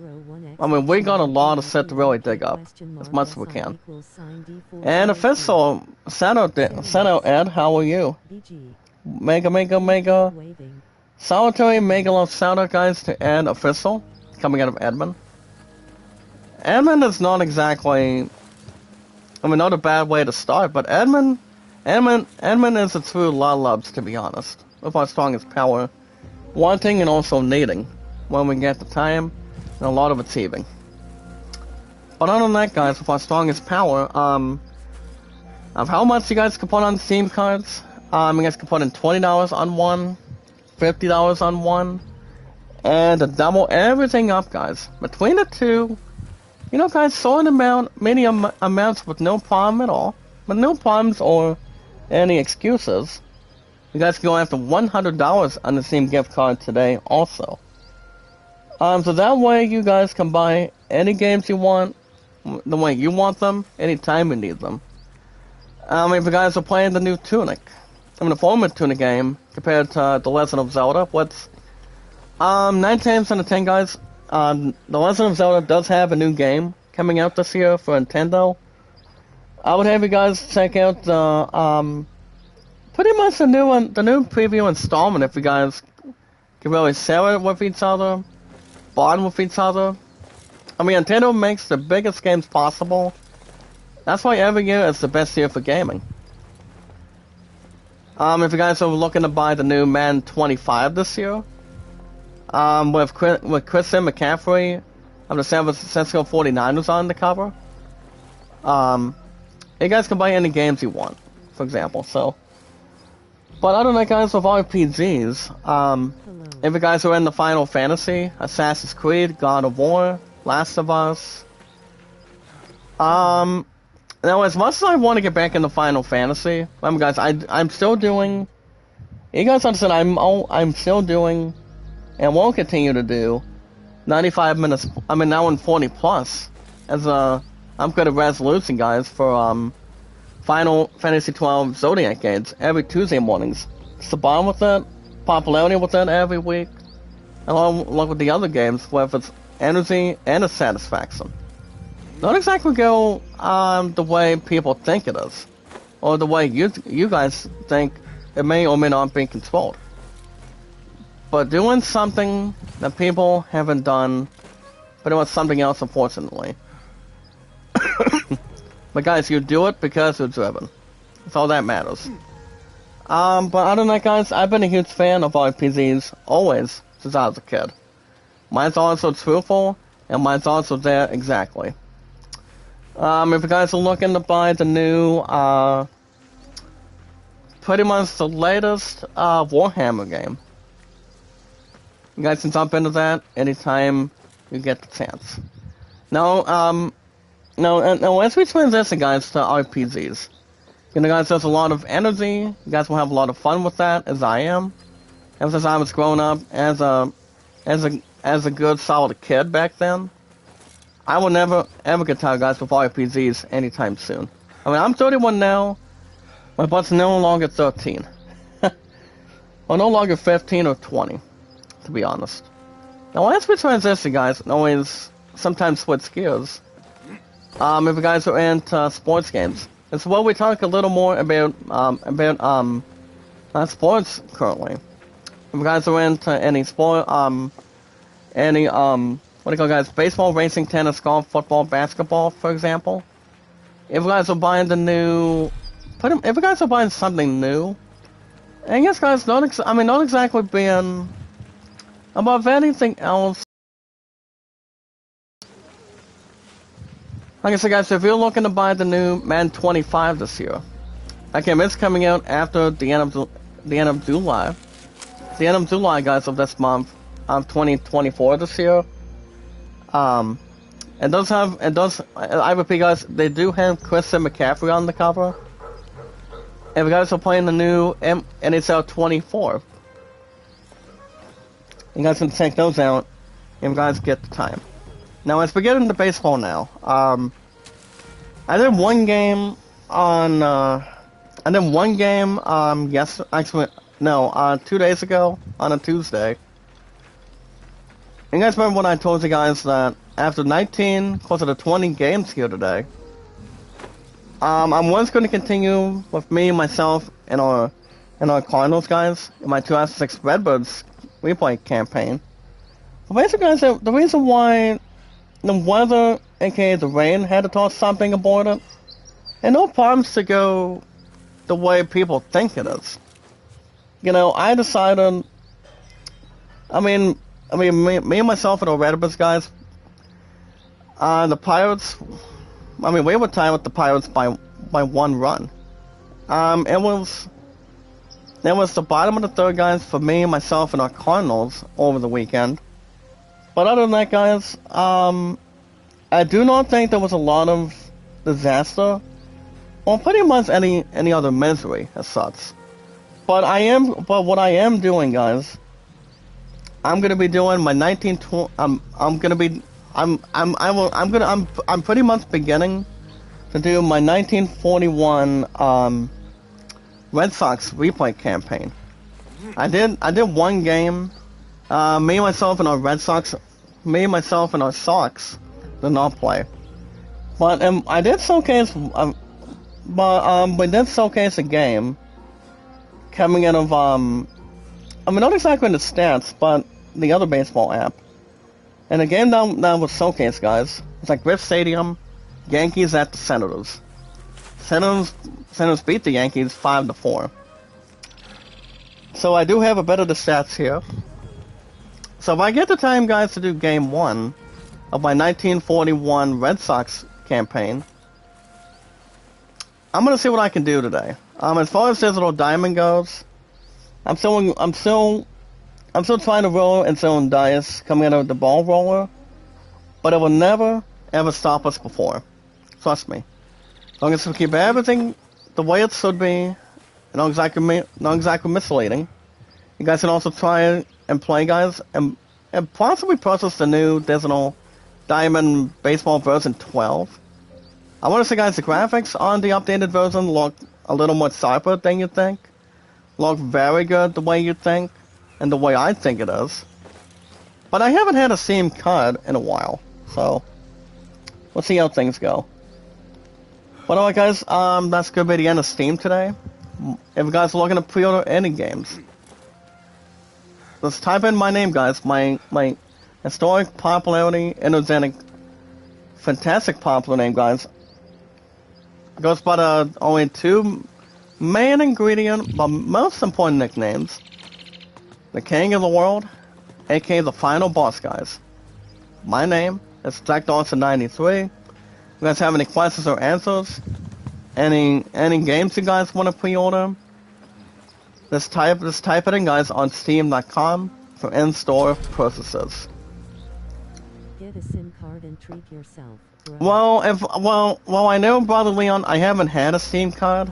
I mean, we got a lot of set to really dig up, as much as we can. And official, shout out Ed, how are you? Mega. Solitary Mega Love shout out, guys, to Ed official, coming out of Edmund. Edmund is not exactly, not a bad way to start, but Edmund is a true loves, to be honest, with our strongest power, wanting and also needing, when we get the time, and a lot of achieving. But other than that, guys, with our strongest power, of how much you guys can put on Steam cards, you guys can put in $20 on one, $50 on one, and to double everything up, guys. Between the two, guys, certain many amounts with no problem at all, with no problems or any excuses. You guys can go after $100 on the Steam gift card today also. So that way you guys can buy any games you want, the way you want them, anytime you need them. If you guys are playing the new Tunic, the former Tunic game, compared to The Legend of Zelda, 9 times out of 10, guys, The Legend of Zelda does have a new game coming out this year for Nintendo. I would have you guys check out the pretty much the new preview installment if you guys can really share it with each other, bond with each other. I mean, Nintendo makes the biggest games possible. That's why every year is the best year for gaming. If you guys are looking to buy the new Madden 25 this year, with Christian McCaffrey of the San Francisco 49ers on the cover, you guys can buy any games you want, for example. So, but other than that, guys, with RPGs, if you guys are into Final Fantasy, Assassin's Creed, God of War, Last of Us, now as much as I want to get back into Final Fantasy, guys, I'm still doing. You guys understand? I'm still doing, and will continue to do, 95 minutes. I mean, now in 40 plus, as I'm good at resolution, guys, for Final Fantasy 12 Zodiac games every Tuesday mornings. It's the bond with it, popularity with it every week, along with the other games, whether it's energy and a satisfaction. Don't exactly go the way people think it is, or the way you guys think it may or may not be controlled. But doing something that people haven't done, but it was something else, unfortunately. But guys, you do it because you're driven. That's all that matters. But other than that, guys, I've been a huge fan of RPGs always since I was a kid. Mine's also truthful, and mine's also there exactly. If you guys are looking to buy the new, pretty much the latest Warhammer game, you guys can jump into that anytime you get the chance. Now, now as we transition, guys, to RPGs, you know, guys, there's a lot of energy. You guys will have a lot of fun with that, as I am. Ever since I was growing up as a good solid kid back then, I will never ever get tired, guys, with RPGs anytime soon. I mean, I'm 31 now. My butt's no longer 13, or no longer 15 or 20, to be honest. Now, as we transition, guys, and always sometimes switch gears. If you guys are into sports games, it's where we talk a little more about sports currently. If you guys are into any sport, what do you call, guys? Baseball, racing, tennis, golf, football, basketball, for example. If you guys are buying if you guys are buying something new, and yes, guys, not exactly being above anything else. Like I said, guys, if you're looking to buy the new Madden 25 this year, again, it's coming out after the end of July. The end of July, guys, of this month, 2024 this year. I repeat, guys, they do have Christian McCaffrey on the cover. And you guys are playing the new NHL 24. You guys can check those out if you guys get the time. Now, let's get into baseball now. I did one game on, 2 days ago, on a Tuesday. You guys remember when I told you guys that after 19, closer to 20 games here today, I'm once going to continue with me, myself, and our Cardinals guys in my 2006 Redbirds replay campaign. But basically, guys, the reason why the weather, aka the rain, had to toss something aboard it, and no problems to go the way people think it is. You know, I decided. Me and myself and our Redbirds guys, the Pirates. We were tied with the Pirates by one run. It was the bottom of the third, guys, for me, myself, and our Cardinals over the weekend. But other than that, guys, I do not think there was a lot of disaster, or pretty much any other misery as such. But what I am doing, guys, I'm gonna be doing my I'm pretty much beginning to do my 1941 Red Sox replay campaign. I did one game. Me, myself, and our Sox did not play. But I did showcase, we did showcase a game coming out of I mean not exactly in the stats, but the other baseball app. And the game that was showcased, guys, it's like Griff Stadium, Yankees at the Senators. Senators beat the Yankees 5-4. So I do have a bit of the stats here. So if I get the time, guys, to do Game 1 of my 1941 Red Sox campaign, I'm gonna see what I can do today. As far as Digital Diamond goes, I'm still trying to roll and selling dice coming out of the ball roller, but it will never ever stop us before. Trust me. As long as we keep everything the way it should be, not exactly misleading. You guys can also try and play, guys, and possibly purchase the new Digital Diamond Baseball version 12. I want to say, guys, the graphics on the updated version look a little more sharper than you think. Look very good the way you think, and the way I think it is. But I haven't had a Steam card in a while, so let's see how things go. But alright, guys, that's gonna be the end of Steam today. If you guys are looking to pre-order any games, just type in my name, guys. My historic popularity, energetic, fantastic popular name, guys. It goes by the only two main ingredient, but most important nicknames: the King of the World, aka the Final Boss, guys. My name is Jack Dawson 93. If you guys have any questions or answers, any games you guys want to pre-order, just type it in, guys, on Steam.com for in-store purchases. Get a SIM card and treat yourself, bro. Well, I know, Brother Leon, I haven't had a Steam card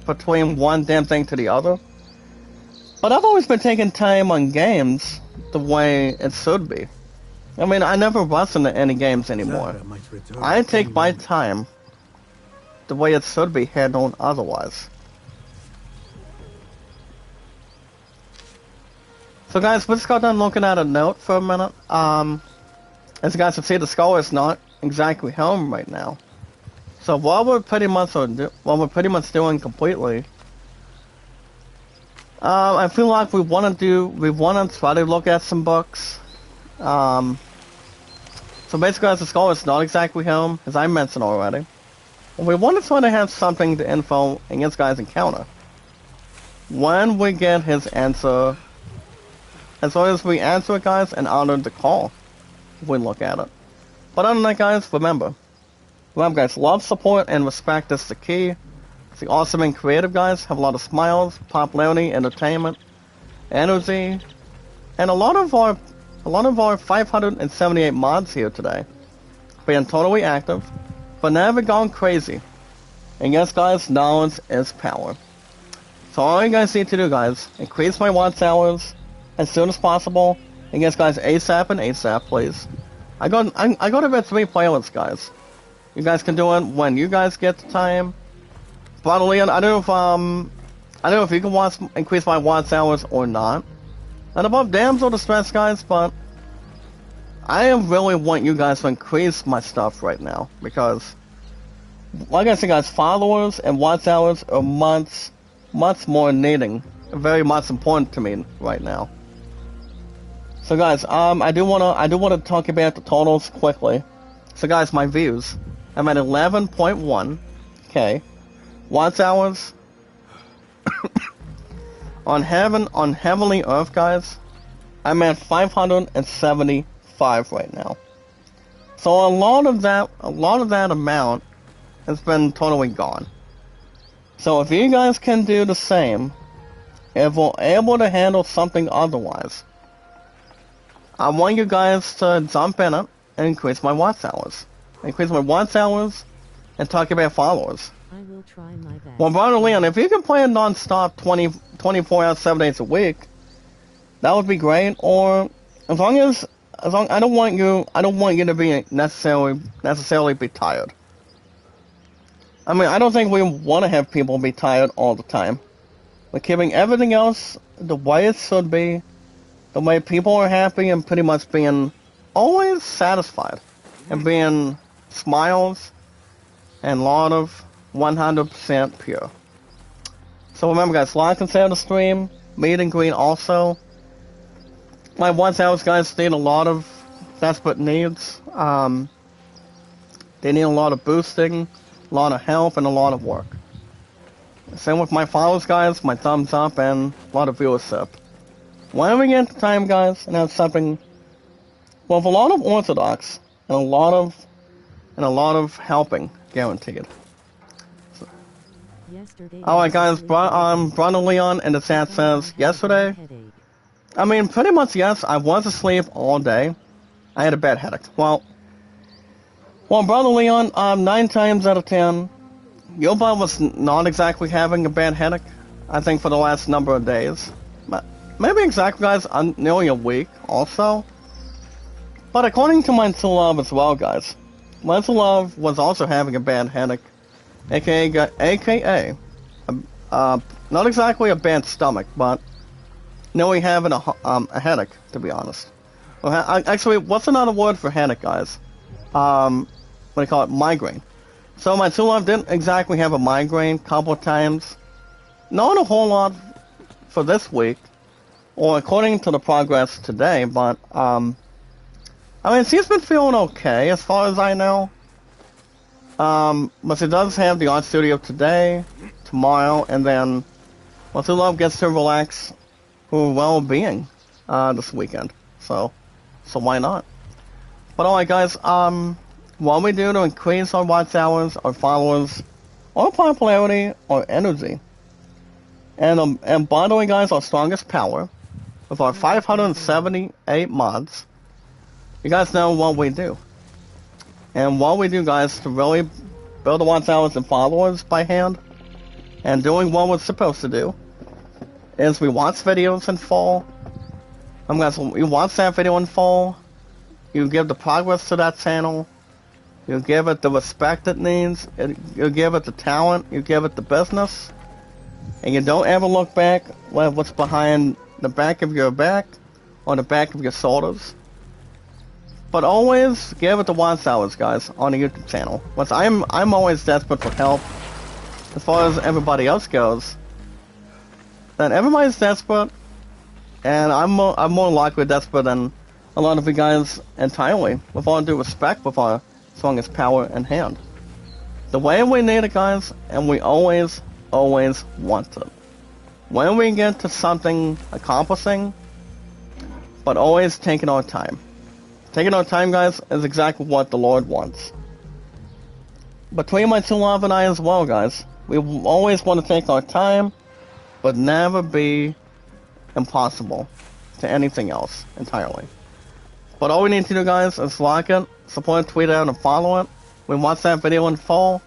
between one damn thing to the other, but I've always been taking time on games the way it should be. I mean, I never rush into any games anymore. I take my time the way it should be handled otherwise. So guys, let's go down looking at a note for a minute. As you guys can see, the skull is not exactly home right now. So what we're pretty much doing completely, I feel like we want to try to look at some books. So basically, as the skull is not exactly home, as I mentioned already, we want to try to have something to info in this guy's encounter. When we get his answer, as long as we answer it, guys, and honor the call, we look at it. But other than that, guys, remember, guys, love, support, and respect is the key. The awesome and creative guys have a lot of smiles, popularity, entertainment, energy, and a lot of our 578 mods here today, being totally active, but never gone crazy. And yes, guys, knowledge is power. So all you guys need to do, guys, increase my watch hours as soon as possible. And yes, guys, ASAP, please. I got about 3 playlists, guys. You guys can do it when you guys get the time. But Leon, I don't know if you can increase my watch hours or not. And above damsel distress, guys, but I really want you guys to increase my stuff right now, because, like I said, guys, followers and watch hours are much more needing, very much important to me right now. So, guys, I do wanna talk about the totals quickly. So, guys, my views, I'm at 11.1K watch hours. On Heavenly Earth, guys, I'm at 575 right now. So a lot of that amount has been totally gone. So if you guys can do the same, if we're able to handle something otherwise, I want you guys to jump in it and increase my watch hours. Increase my watch hours and talk about followers. I will try my best. Well, Brother Leon, if you can play it non-stop 24 hours, 7 days a week, that would be great. Or as long I don't want you to be necessarily be tired. I mean, I don't think we want to have people be tired all the time. We're keeping everything else the way it should be, the way people are happy and pretty much being always satisfied, and being smiles and a lot of 100% pure. So remember guys, like and share the stream, meet and greet also. My once hours guys need a lot of desperate needs. They need a lot of boosting, a lot of help, and a lot of work. Same with my followers guys, my thumbs up, and a lot of viewership. Whenever we get the time guys, and have something with a lot of orthodox, and a lot of helping guaranteed. Alright guys, Brother Leon in the chat says, yesterday, I mean pretty much yes, I was asleep all day. I had a bad headache. Well Brother Leon, 9 times out of 10, your bud was not exactly having a bad headache, I think for the last number of days. Maybe exactly guys, nearly a week also. But according to my True Love as well guys, my True Love was also having a bad headache. AKA, not exactly a bad stomach, but nearly having a headache, to be honest. Actually, what's another word for headache, guys? What do you call it? Migraine. So my True Love didn't exactly have a migraine a couple of times. Not a whole lot for this week, or according to the progress today, but, I mean, she's been feeling okay, as far as I know. But she does have the art studio today, tomorrow, and then True Love gets to relax for well-being this weekend. So why not? But alright guys, what we do to increase our watch hours, our followers, our popularity, our energy, and by the way guys, our strongest power, with our 578 mods, you guys know what we do. And what we do, guys, to really build the watch hours and followers by hand, and doing what we're supposed to do, is we watch videos in full. Guys, you watch that video in full, you give the progress to that channel, you give it the respect it needs, you give it the talent, you give it the business, and you don't ever look back at what's behind the back of your back, or the back of your shoulders. But always give it the watch hours, guys, on the YouTube channel. Once I'm always desperate for help. As far as everybody else goes, then everybody's desperate, and I'm more likely desperate than a lot of you guys entirely. With all due respect, with our strongest power in hand. The way we need it, guys, and we always want it. When we get to something accomplishing, but always taking our time. Taking our time, guys, is exactly what the Lord wants. Between my True Love and I as well, guys, we always want to take our time, but never be impossible to anything else entirely. But all we need to do, guys, is like it, support it, tweet it, and follow it. We watch that video in full.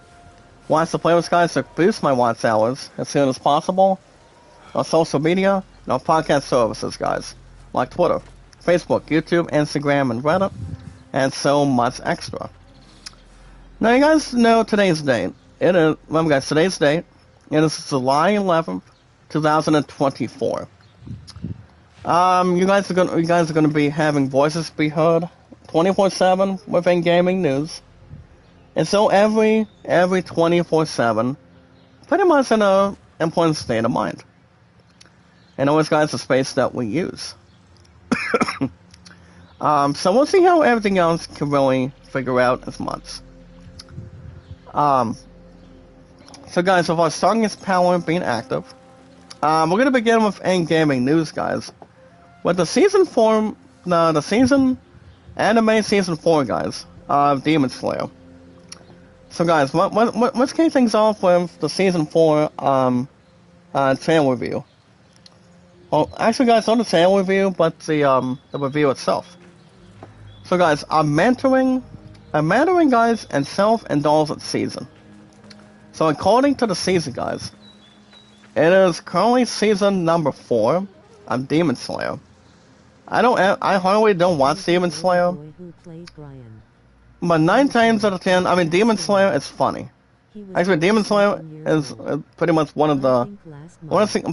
Watch the playlist, guys, to boost my watch hours as soon as possible. Our social media, and our podcast services, guys, like Twitter, Facebook, YouTube, Instagram, and Reddit, and so much extra. Now, you guys know today's date. Remember, guys, today's date. It is July 11th, 2024. You guys are gonna be having voices be heard 24/7 within gaming news, and so every 24/7, pretty much in a important state of mind. And always, guys, the space that we use. So we'll see how everything else can really figure out as months. So guys, with our strongest power being active, we're gonna begin with in-gaming news, guys. With the season 4, anime season 4, guys, of Demon Slayer. So guys, let's kick things off with the season 4 channel review. Well, actually, guys, not the channel review, but the review itself. So, guys, I'm mentoring, guys, and self-indulgent season. So, according to the season, guys, it is currently season number 4 of Demon Slayer. I hardly don't watch Demon Slayer, but 9 times out of 10, I mean, Demon Slayer is funny. Actually, Demon Slayer is pretty much one of the...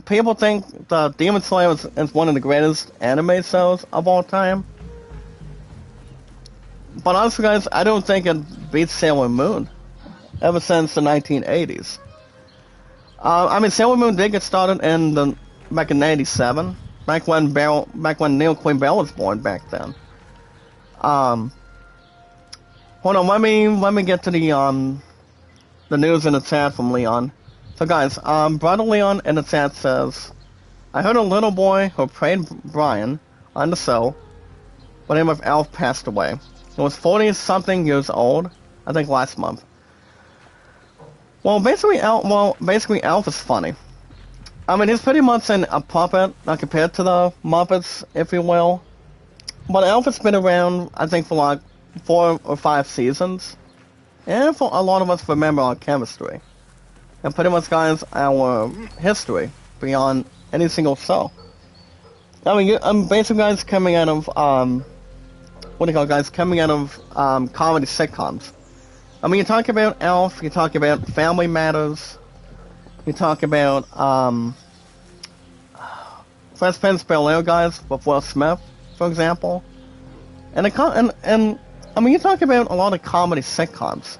people think that Demon Slayer is one of the greatest anime shows of all time. But honestly, guys, I don't think it beats Sailor Moon. ever since the 1980s. I mean, Sailor Moon did get started back in '87, back when Neil Queen Bell was born back then. Hold on, let me get to the news in the chat from Leon. So guys, Brother Leon in the chat says, I heard a little boy who played Brian on the show by the name of Elf passed away. He was 40-something years old, I think last month. Well, basically Elf is funny. I mean, he's pretty much a puppet, not compared to the Muppets, if you will. But Elf has been around, I think, for like 4 or 5 seasons. And for a lot of us remember our chemistry. And pretty much, guys, our history beyond any single show. I mean, I'm basically, guys, coming out of, coming out of comedy sitcoms. I mean, you talk about Elf, you talk about Family Matters, you talk about, Fresh Prince of Bel-Air, guys, with Will Smith, for example. And I mean, you talk about a lot of comedy sitcoms.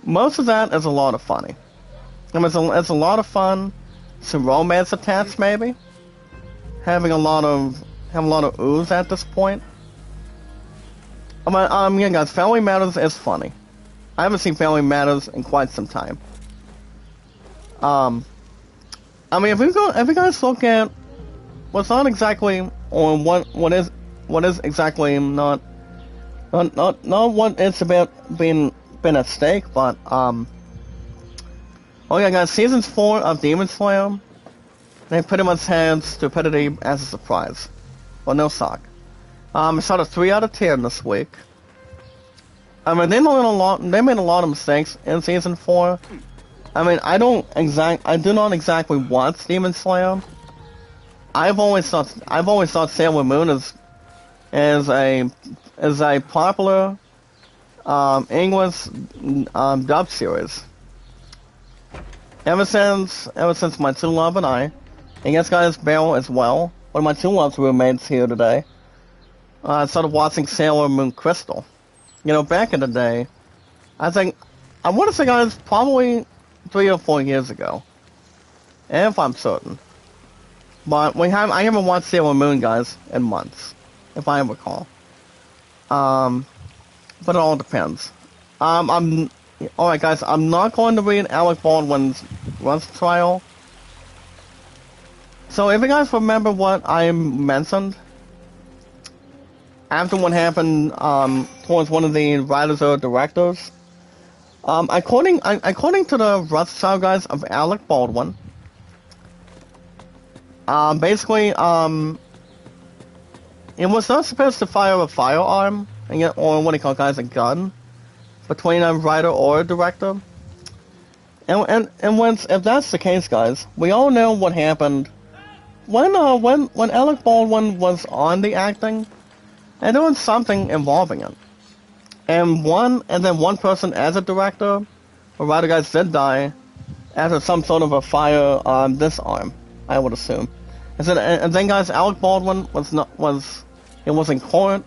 Most of that is a lot of funny. I mean, it's a lot of fun, some romance attached, maybe. Having a lot of ooze at this point. Yeah, guys, Family Matters is funny. I haven't seen Family Matters in quite some time. I mean, if you guys look at what's not exactly, or what is exactly not what it's about being at stake, but oh yeah, guys, season 4 of Demon Slayer, they pretty much had stupidity as a surprise. Well, no sock. It's out of 3 out of 10 this week. I mean, they made a lot of mistakes in season 4. I mean, I do not exactly watch Demon Slayer. I've always thought Sailor Moon is a popular English dub series. Ever since my two love and I, and yes, guys, Beryl as well, one of my two loves roommates here today, started watching Sailor Moon Crystal. You know, back in the day, I want to say, guys, probably 3 or 4 years ago, if I'm certain. But I haven't watched Sailor Moon, guys, in months, if I recall. But it all depends. Alright, guys, I'm not going to read Alec Baldwin's Rust trial. So if you guys remember what I mentioned, after what happened towards one of the writers or directors, according to the Rust trial, guys, of Alec Baldwin, basically, it was not supposed to fire a firearm, or what do you call it, guys, a gun, between a writer or a director. And if that's the case, guys, we all know what happened when Alec Baldwin was on the acting, and there was something involving it. And then one person as a director, or writer, guys, did die after some sort of a fire on this arm, I would assume. And then, guys, Alec Baldwin was in court,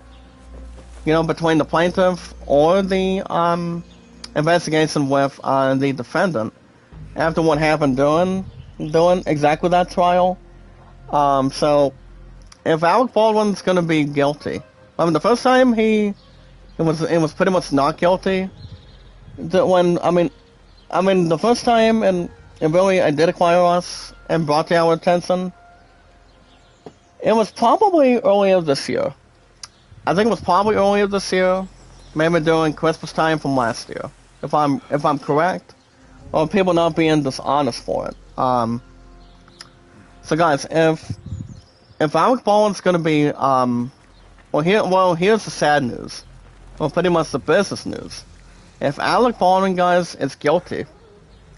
you know, between the plaintiff or the investigation with the defendant after what happened during exactly that trial. So if Alec Baldwin's gonna be guilty, I mean, the first time it was pretty much not guilty. The first time and it really did acquire us and brought to our attention, it was probably earlier this year. I think it was probably earlier this year, maybe during Christmas time from last year, if I'm correct, or people not being dishonest for it. So guys, if Alec Baldwin's gonna be here's the sad news, well, pretty much the business news. If Alec Baldwin, guys, is guilty,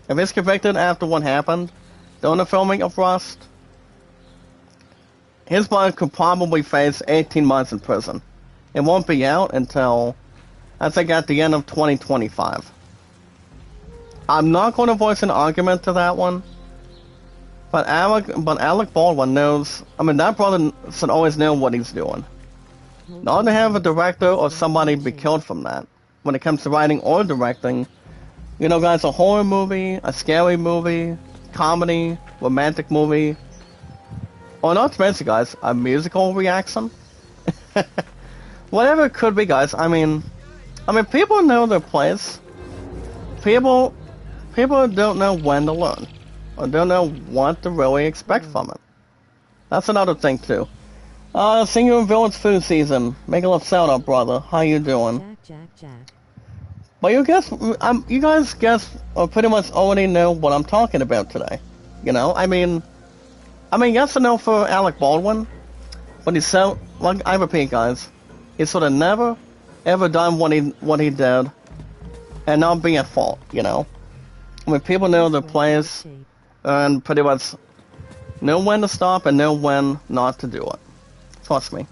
if he's convicted after what happened during the filming of Rust, his bond could probably face 18 months in prison. It won't be out until, I think, at the end of 2025. I'm not going to voice an argument to that one, but Alec Baldwin knows, I mean, that brother should always know what he's doing. Not to have a director or somebody be killed from that, when it comes to writing or directing You know, guys, a horror movie, a scary movie, comedy, romantic movie, or not to mention, guys, a musical reaction. Whatever it could be, guys. I mean, people know their place. People, people don't know when to learn, or don't know what to really expect from it. That's another thing too. Seeing you in Village Food Season. Make a little shout out, brother. How you doing? Jack. But you guys guess, or pretty much already know what I'm talking about today. You know, yes or no for Alec Baldwin, but he's so, like I repeat, guys, he's sort of never, ever done what he did, and not be at fault. You know, I mean, people know their place, and pretty much know when to stop and know when not to do it. Trust me.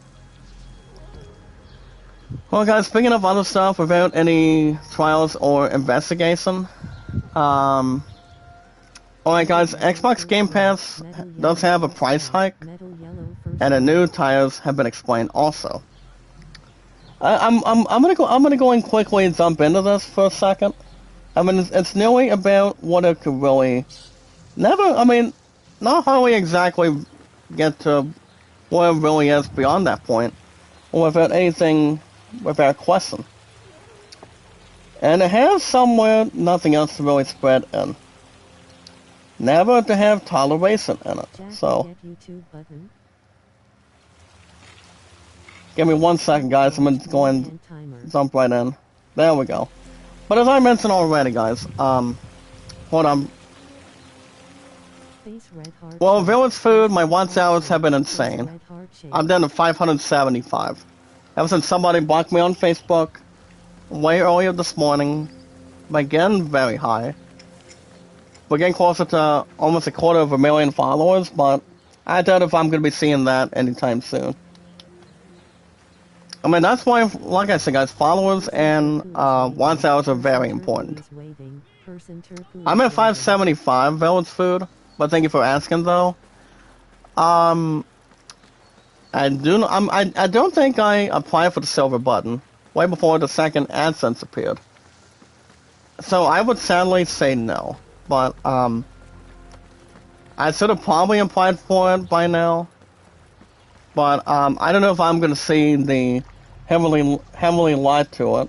Well, guys, speaking of other stuff without any trials or investigation, alright, guys, Xbox Game Pass does have a price hike, and the new tires have been explained also. I'm gonna go and quickly jump into this for a second. I mean, it's nearly about what it could really not how we exactly get to what it really is beyond that point, or without anything, without question. And it has somewhere nothing else to really spread in. Never to have toleration in it. So, give me 1 second, guys. I'm gonna go and jump right in. There we go. But as I mentioned already, guys, hold on. Well, Village Food, my watch hours have been insane. I'm down to 575. Ever since somebody blocked me on Facebook way earlier this morning, but again, very high. We're getting closer to almost 250,000 followers, but I doubt if I'm going to be seeing that anytime soon. I mean, that's why, like I said, guys, followers and watch hours are very important. I'm at 575 Village Food, but thank you for asking, though. I don't think I applied for the silver button way before the second AdSense appeared. So I would sadly say no. But, I should have probably applied for it by now. But, I don't know if I'm gonna see the heavily lied to it.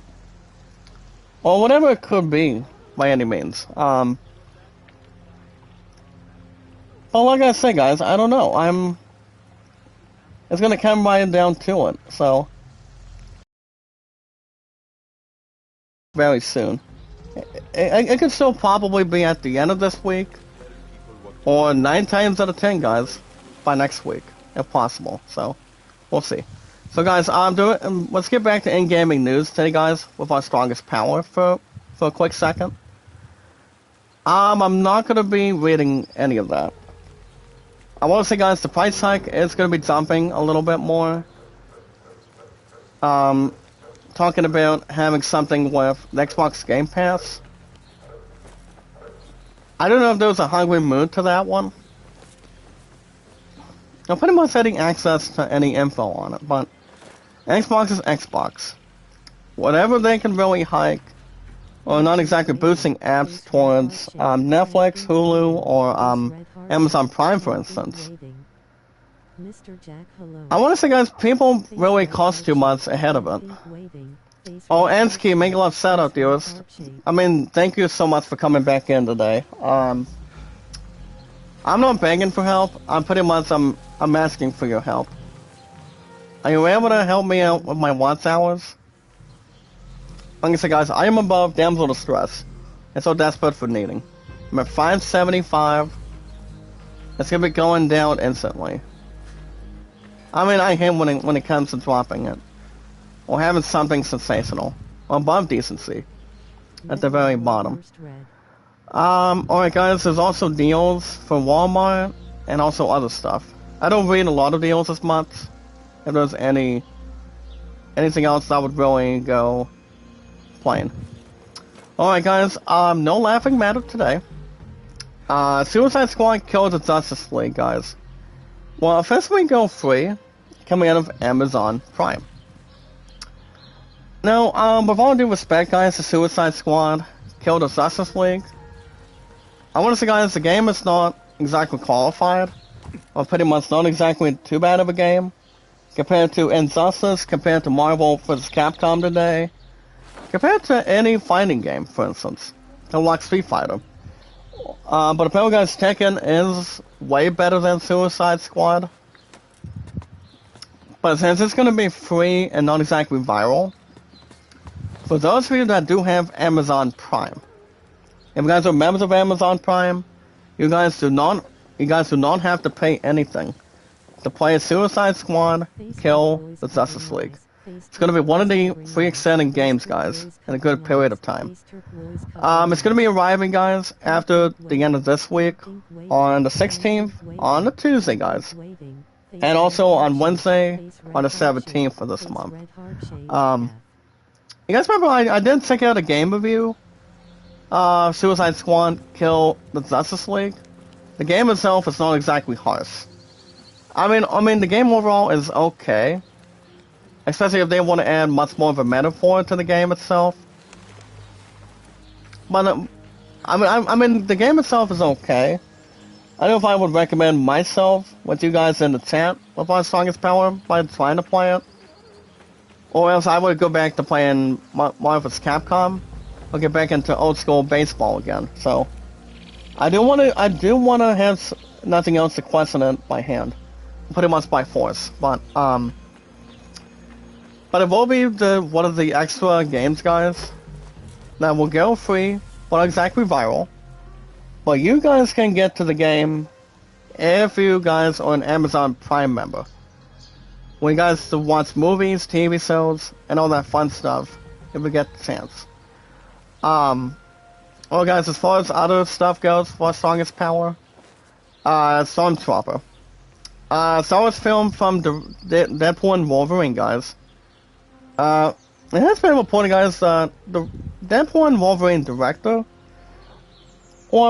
Or whatever it could be, by any means. But like I say, guys, I don't know. It's gonna come right down to it, so. Very soon. It could still probably be at the end of this week, or 9 times out of 10, guys, by next week, if possible. So, we'll see. So, guys, let's get back to in-gaming news today, guys, with our strongest power for a quick second. I'm not gonna be reading any of that. I want to say, guys, the price hike is gonna be jumping a little bit more. Talking about having something with the Xbox Game Pass. I don't know if there was a hungry mood to that one. I'm pretty much getting access to any info on it, but Xbox is Xbox. Whatever they can really hike, or not exactly boosting apps towards Netflix, Hulu, or Amazon Prime, for instance. I want to say, guys, people really cost too much ahead of it. Oh, Ansky, make a lot of shout out, dearest. I mean, thank you so much for coming back in today. I'm not begging for help. I'm asking for your help. Are you able to help me out with my watch hours? Like I said, guys, I am above damsel distress. And so desperate for needing. I'm at 575. It's gonna be going down instantly. I mean, I hate when it comes to dropping it. Or having something sensational. Or above decency. At the very bottom. Alright, guys, there's also deals for Walmart. And also other stuff. I don't read a lot of deals as much. If there's anything else that would really go plain. Alright, guys, no laughing matter today. Suicide Squad kills the Justice League, guys. Well, officially go free, coming out of Amazon Prime. Now, with all due respect, guys, the Suicide Squad Kill the Justice League. I want to say, guys, the game is not exactly qualified, or pretty much not exactly too bad of a game, compared to Injustice, compared to Marvel vs. Capcom today, compared to any fighting game, for instance, like Street Fighter. But apparently, guys, Tekken is way better than Suicide Squad. But since it's going to be free and not exactly viral, for those of you that do have Amazon Prime, if you guys are members of Amazon Prime, you guys do not have to pay anything to play Suicide Squad, Kill the Justice League. It's going to be one of the free extended games, guys, in a good period of time. It's going to be arriving, guys, after the end of this week, on the 16th, on the Tuesday, guys. And also on Wednesday, on the 17th of this month. You guys remember I did check out a game review? Suicide Squad, Kill the Justice League. The game itself is not exactly harsh. I mean, the game overall is okay. Especially if they want to add much more of a metaphor to the game itself. But, I mean, the game itself is okay. I don't know if I would recommend myself with you guys in the chat with our strongest power by trying to play it. Or else I would go back to playing Marvel vs. Capcom. Or get back into old school baseball again. So, I do want to have nothing else to question it by hand. Pretty much by force. But it will be one of the extra games, guys, that will go free, but not exactly viral. But you guys can get to the game if you guys are an Amazon Prime member. When you guys watch movies, TV shows, and all that fun stuff, if we get the chance. Well, guys, as far as other stuff goes for Strongest Power, Stormtrooper. Star Wars film from Deadpool and Wolverine, guys. It has been reported, guys, the Deadpool and Wolverine director will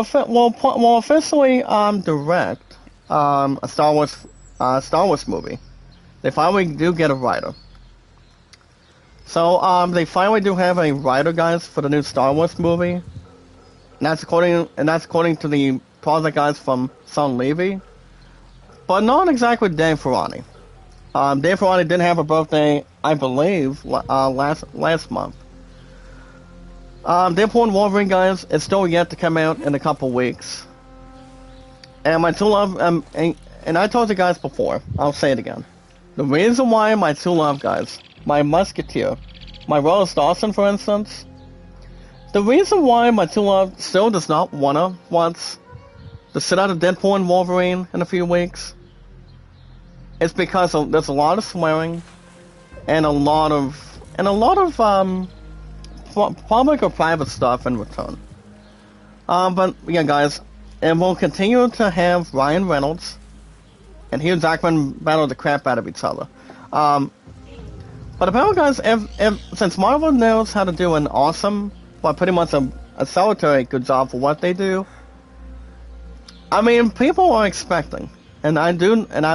officially direct a Star Wars movie. They finally do get a writer. So they finally do have a writer, guys, for the new Star Wars movie. And that's according to the project guys from Son Levy. But not exactly Dave Filoni. Dave Filoni didn't have a birthday, I believe, last month. Deadpool and Wolverine, guys, is still yet to come out in a couple weeks. And my true love, and I told you guys before, I'll say it again. The reason why my true love, guys, my Musketeer, my Rose Dawson, for instance, the reason why my true love still does not want to sit out of Deadpool and Wolverine in a few weeks, it's because there's a lot of swearing and a lot of public or private stuff in return. But yeah, guys, and we'll continue to have Ryan Reynolds and Hugh Jackman battle the crap out of each other. But apparently, guys, since Marvel knows how to do an awesome, well, pretty much a solitary good job for what they do, I mean, people are expecting, and I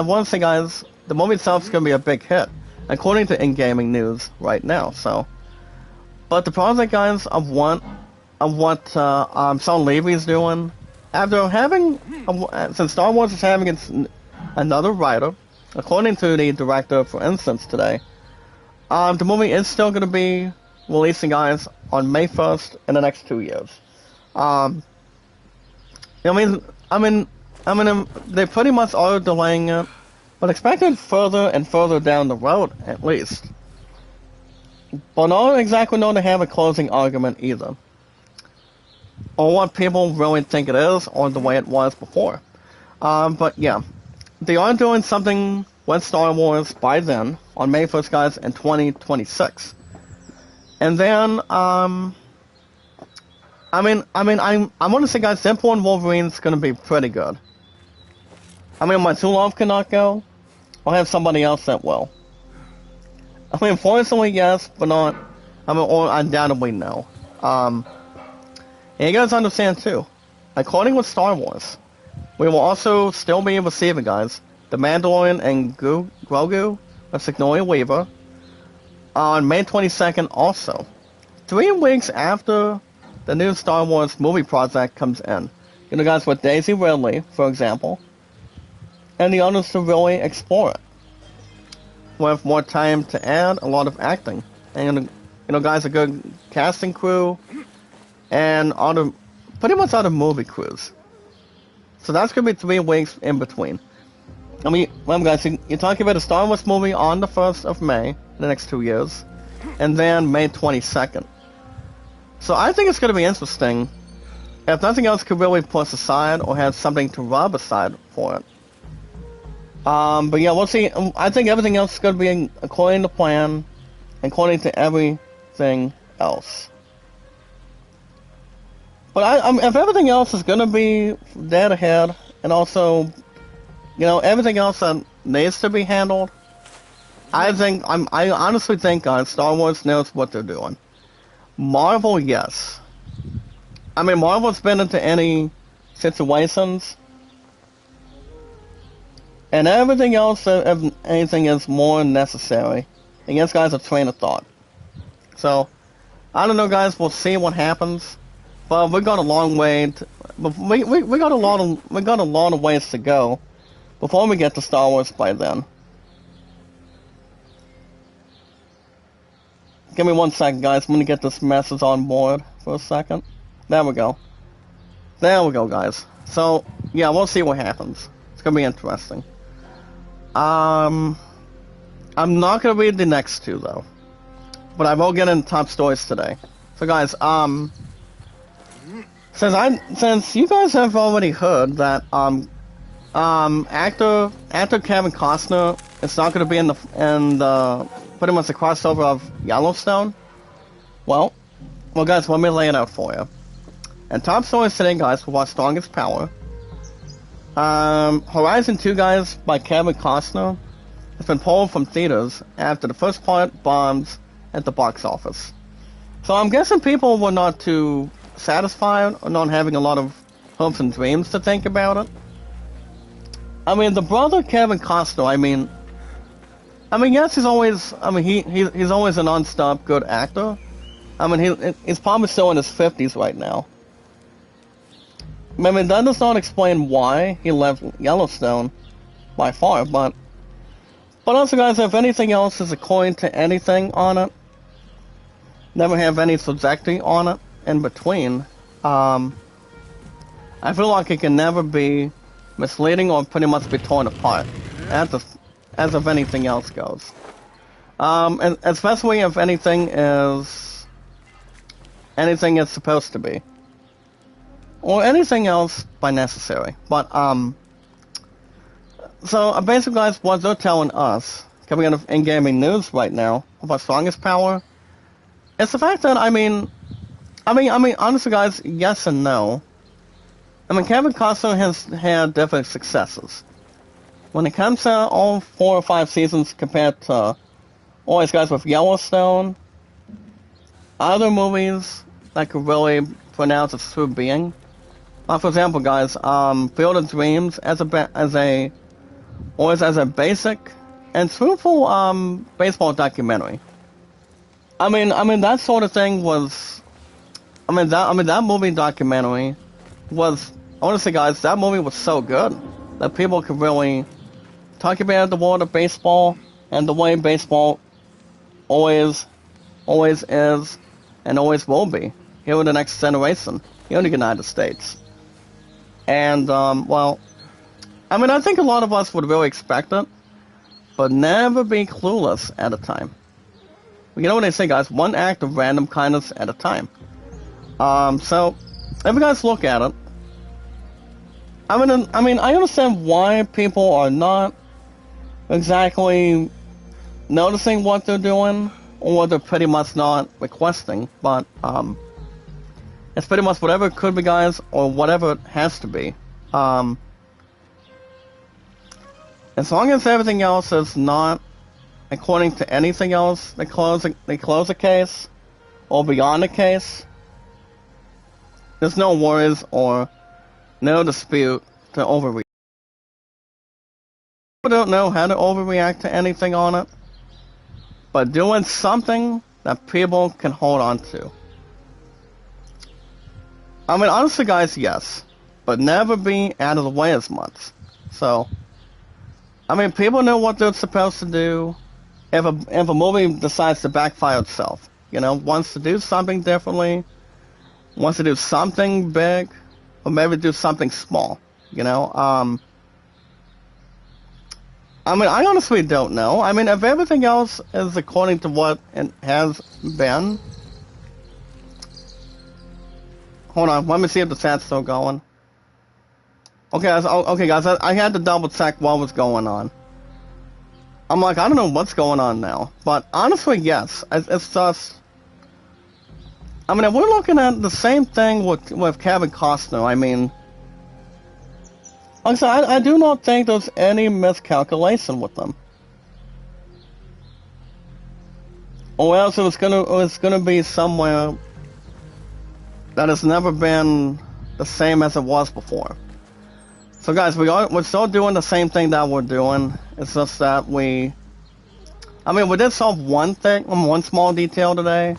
want to say, guys, the movie itself is going to be a big hit, according to in-gaming news right now. So, but the project, guys, of what Son Levy is doing, since Star Wars is having another writer, according to the director, for instance, today, the movie is still going to be releasing, guys, on May 1st in the next 2 years. I mean, they pretty much are delaying it, but expected further and further down the road, at least. But not exactly known to have a closing argument either. Or what people really think it is, or the way it was before. But yeah, they are doing something with Star Wars by then, on May 1st, guys, in 2026. And then, I want to say, guys, Deadpool and Wolverine's gonna be pretty good. I mean, my true love cannot go. I'll have somebody else that will. I mean, fortunately, yes, but not. Or undoubtedly, no. And you guys understand too. According with Star Wars, we will also still be receiving, guys, The Mandalorian and Grogu with Sigourney Weaver on May 22nd. Also, 3 weeks after the new Star Wars movie project comes in. You know, guys, with Daisy Ridley, for example, and the others to really explore it. With more time to add a lot of acting. And, you know, guys, a good casting crew, and pretty much other movie crews. So that's going to be 3 weeks in between. I mean, remember guys, you're talking about a Star Wars movie on the 1st of May, the next 2 years, and then May 22nd. So I think it's going to be interesting. If nothing else could really push aside or have something to rub aside for it. But yeah, we'll see. I think everything else is going to be according to plan, according to everything else. But if everything else is going to be dead ahead, and also, you know, everything else that needs to be handled, I honestly think Star Wars knows what they're doing. Marvel, yes. I mean, Marvel's been into any situations, and everything else, if anything, is more necessary. And yes, guys, a train of thought. So, I don't know, guys. We'll see what happens. But we got a long way. We got a lot of ways to go before we get to Star Wars by then. Give me 1 second, guys. I'm gonna get this message on board for a second. There we go. There we go, guys. So, yeah, we'll see what happens. It's gonna be interesting. I'm not gonna read the next 2 though, but I will get into top stories today. So, guys, since you guys have already heard that actor Kevin Costner is not gonna be in the pretty much the crossover of Yellowstone. Well, guys, let me lay it out for you. And top stories today, guys, will watch Strongest Power. Horizon 2, guys, by Kevin Costner, has been pulled from theaters after the first part bombs at the box office. So I'm guessing people were not too satisfied or not having a lot of hopes and dreams to think about it. I mean, the brother Kevin Costner, I mean, yes, he's always a non-stop good actor. I mean, he's probably still in his 50s right now. I mean, that does not explain why he left Yellowstone by far, but also, guys, if anything else is according to anything on it, never have any trajectory on it in between, I feel like it can never be misleading or pretty much be torn apart, as if anything else goes. And especially if anything is supposed to be. Or anything else by necessary. But, so basically, guys, what they're telling us, coming out of in-gaming news right now, about Strongest Power, it's the fact that, I mean, honestly, guys, yes and no. I mean, Kevin Costner has had different successes. When it comes to all 4 or 5 seasons compared to all these guys with Yellowstone, other movies that could really pronounce its true being. For example, guys, Field of Dreams as a basic and truthful baseball documentary. I mean that sort of thing was. That movie documentary was, honestly, guys, that movie was so good that people could really talk about the world of baseball and the way baseball always is and always will be here in the next generation here in the United States. And, well, I mean, I think a lot of us would really expect it, but never be clueless at a time. You know what they say, guys? One act of random kindness at a time. So, if you guys look at it, I understand why people are not exactly noticing what they're doing, or what they're pretty much not requesting, but, it's pretty much whatever it could be, guys, or whatever it has to be. As long as everything else is not according to anything else, they close a case, or beyond a case, there's no worries or no dispute to overreact. People don't know how to overreact to anything on it, but doing something that people can hold on to. I mean, honestly, guys, yes. But never be out of the way as much. So, I mean, people know what they're supposed to do if a movie decides to backfire itself. You know, wants to do something differently, wants to do something big, or maybe do something small. You know, I mean, I honestly don't know. I mean, if everything else is according to what it has been. Hold on, let me see if the chat's still going. Okay, guys, I had to double check what was going on. I'm like, I don't know what's going on now. But honestly, yes. It's just... I mean, if we're looking at the same thing with Kevin Costner, I mean... Like I said, I do not think there's any miscalculation with them. Or else it's gonna be somewhere that has never been the same as it was before. So guys, we're still doing the same thing that we're doing. It's just that we did solve one thing, one small detail today,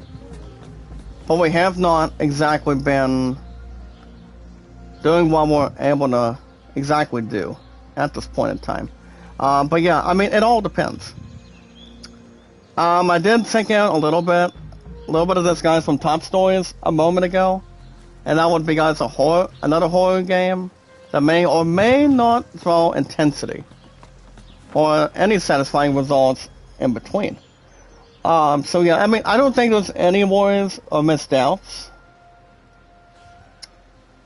but we have not exactly been doing what we're able to exactly do at this point in time. But yeah, I mean, it all depends. I did check out a little bit of this, guys, from Top Stories a moment ago, and that would be, guys, another horror game that may or may not throw intensity or any satisfying results in between. So yeah, I mean, I don't think there's any worries or misdoubts.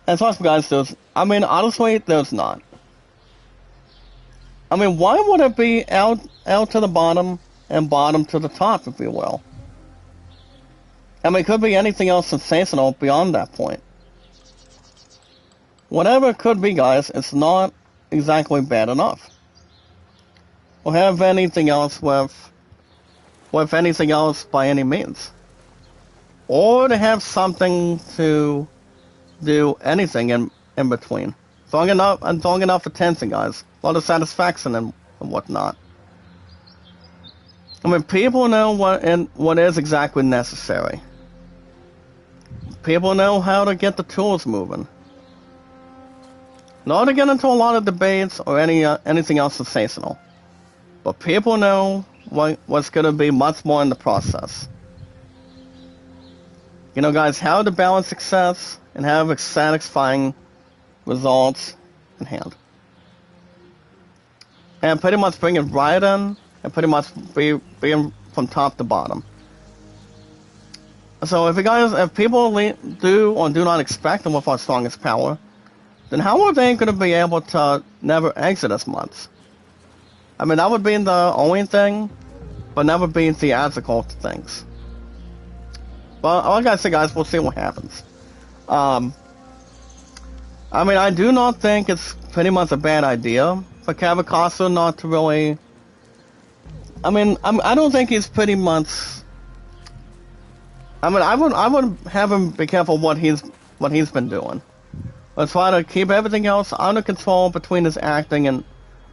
As far as guys, honestly, there's not. I mean, why would it be out to the bottom and bottom to the top, if you will? I mean, it could be anything else sensational beyond that point. Whatever it could be, guys, it's not exactly bad enough. Or have anything else with anything else by any means. Or to have something to do anything in between. Throwing enough attention, guys. A lot of satisfaction and whatnot. I mean, people know what is exactly necessary. People know how to get the tools moving. Not to get into a lot of debates or anything else sensational. But people know what's going to be much more in the process. You know, guys, how to balance success and have satisfying results in hand. And pretty much bring it right in, and pretty much be from top to bottom. So if people do or do not expect them with our strongest power, then how are they going to be able to never exit us months? I mean, that would be the only thing, but never being theatrical to things. But like I said, guys, we'll see what happens. I mean, I do not think it's pretty much a bad idea for Kevin Costner not to really... I mean, I don't think he's pretty much... I mean, I would have him be careful what he's been doing. Let's try to keep everything else under control between his acting and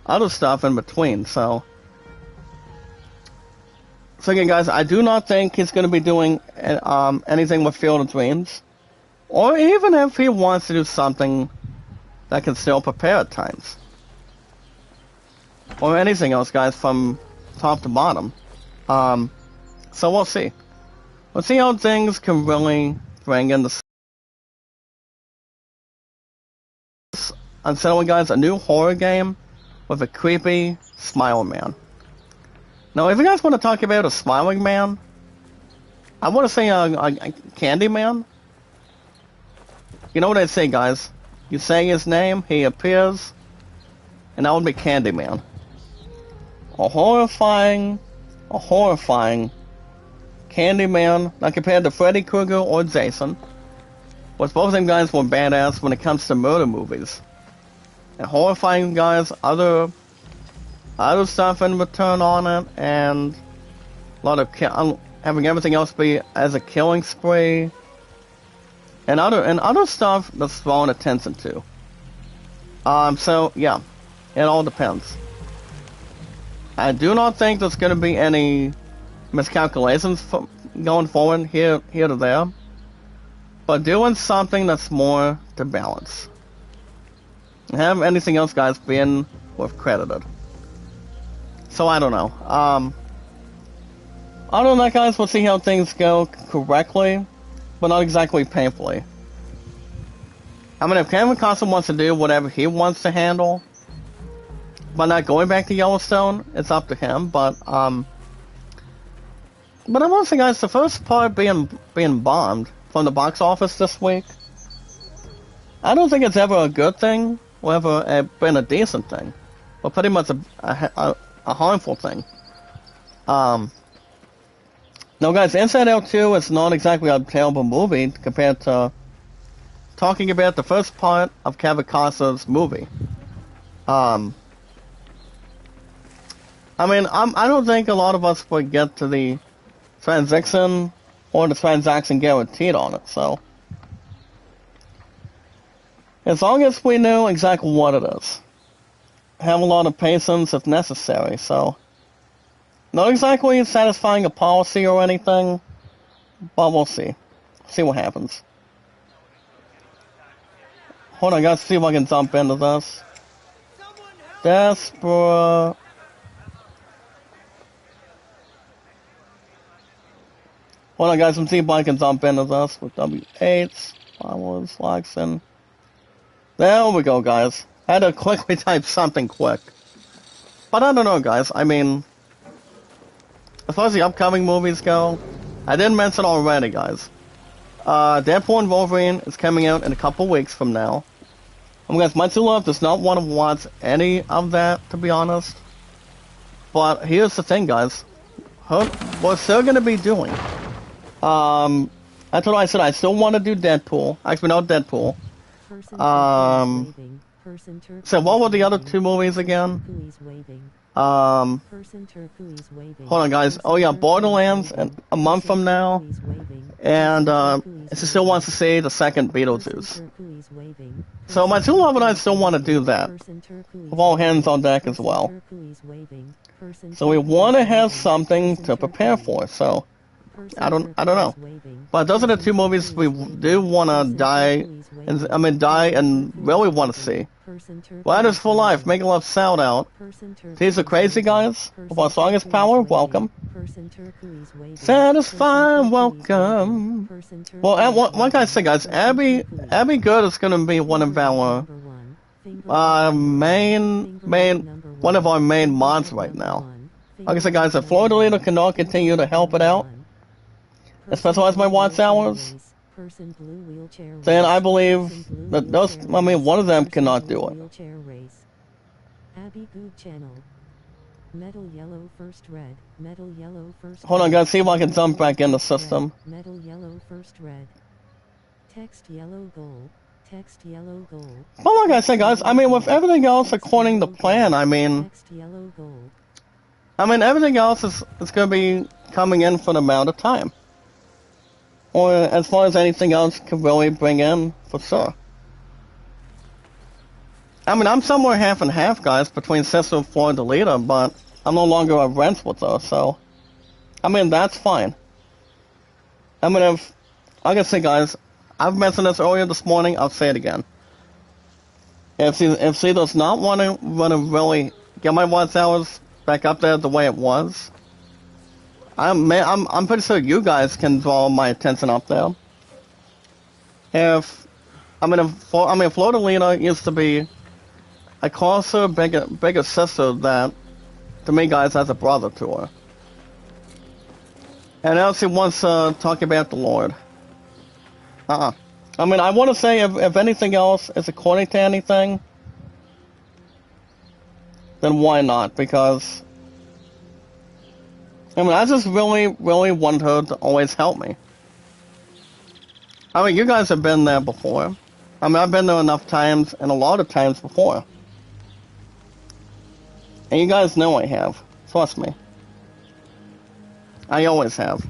other stuff in between. So again, guys, I do not think he's going to be doing anything with Field of Dreams, or even if he wants to do something that can still prepare at times, or anything else, guys, from top to bottom. So we'll see. We'll see how things can really bring in the... Unsettling, guys, a new horror game with a creepy smiling man. Now, if you guys want to talk about a smiling man, I want to say a candy man. You know what I say, guys? You say his name, he appears, and that would be Candyman. A horrifying Candyman, not compared to Freddy Krueger or Jason. But both of them guys were badass when it comes to murder movies. And horrifying, guys, other stuff in return on it, and a lot of having everything else be as a killing spree, and other stuff that's thrown attention to. So yeah, it all depends. I do not think there's going to be any miscalculations going forward here to there. but doing something that's more to balance. Have anything else, guys, being with credited. So I don't know. Other than that, guys, we'll see how things go correctly, but not exactly painfully. I mean, if Kevin Costner wants to do whatever he wants to handle, by not going back to Yellowstone, it's up to him. But I want to say, guys, the first part being bombed from the box office this week, I don't think it's ever a good thing or ever been a decent thing, but pretty much a harmful thing. Now, guys, Inside Out 2 is not exactly a terrible movie compared to talking about the first part of Kevin Costner's movie. I mean, I don't think a lot of us would get to the transaction or the transaction guaranteed on it, so as long as we know exactly what it is, have a lot of patience if necessary. So not exactly satisfying a policy or anything, but we'll see what happens. Hold on, I gotta see if I can jump into this. Desperate. Hold on, guys, let's see if I can jump into this with W8s, followers, likes, and there we go, guys. I had to quickly type something quick. But I don't know, guys. I mean, as far as the upcoming movies go, I didn't mention already, guys. Deadpool and Wolverine is coming out in a couple weeks from now. Guys, my true love does not want to watch any of that, to be honest. But here's the thing, guys. We're still going to be doing. That's what I said. I still want to do Deadpool. Actually, not Deadpool. So what were the other two movies again? Hold on, guys. Oh yeah, Borderlands a month from now, and she still wants to see the second Beetlejuice. So my true love and I still want to do that, with all hands on deck as well. So we want to have something to prepare for. So I don't know. But those are the two movies we do want to die and really want to see. Riders for Life, Make Love Sound Out. These are crazy guys. With our strongest power, welcome. Satisfy, welcome. Well, like I said, guys, Abby Good is going to be one of our one of our main mods right now. Like I said, guys, if Florida Leader cannot continue to help it out, and specialize my watch hours, then I believe that one of them cannot do it. Hold on, guys, see if I can jump back in the system. Well, like I said, guys, I mean, with everything else according to plan, I mean, everything else is going to be coming in for the amount of time. Or as far as anything else could really bring in, for sure. I mean, I'm somewhere half and half, guys, between Sister and Florida, but I'm no longer a rent with her, so I mean, that's fine. I mean, like I said, guys, I've mentioned this earlier this morning, I'll say it again. If she does not want to really get my watch hours back up there the way it was, I'm pretty sure you guys can draw my attention up there. Florida Lena used to be a closer, bigger sister that, to me, guys, as a brother to her. And now she wants to talk about the Lord. I mean, I want to say, if anything else is according to anything, then why not? Because I just really, really want her to always help me. I mean, you guys have been there before. I mean, I've been there enough times, and a lot of times before. And you guys know I have. Trust me. I always have.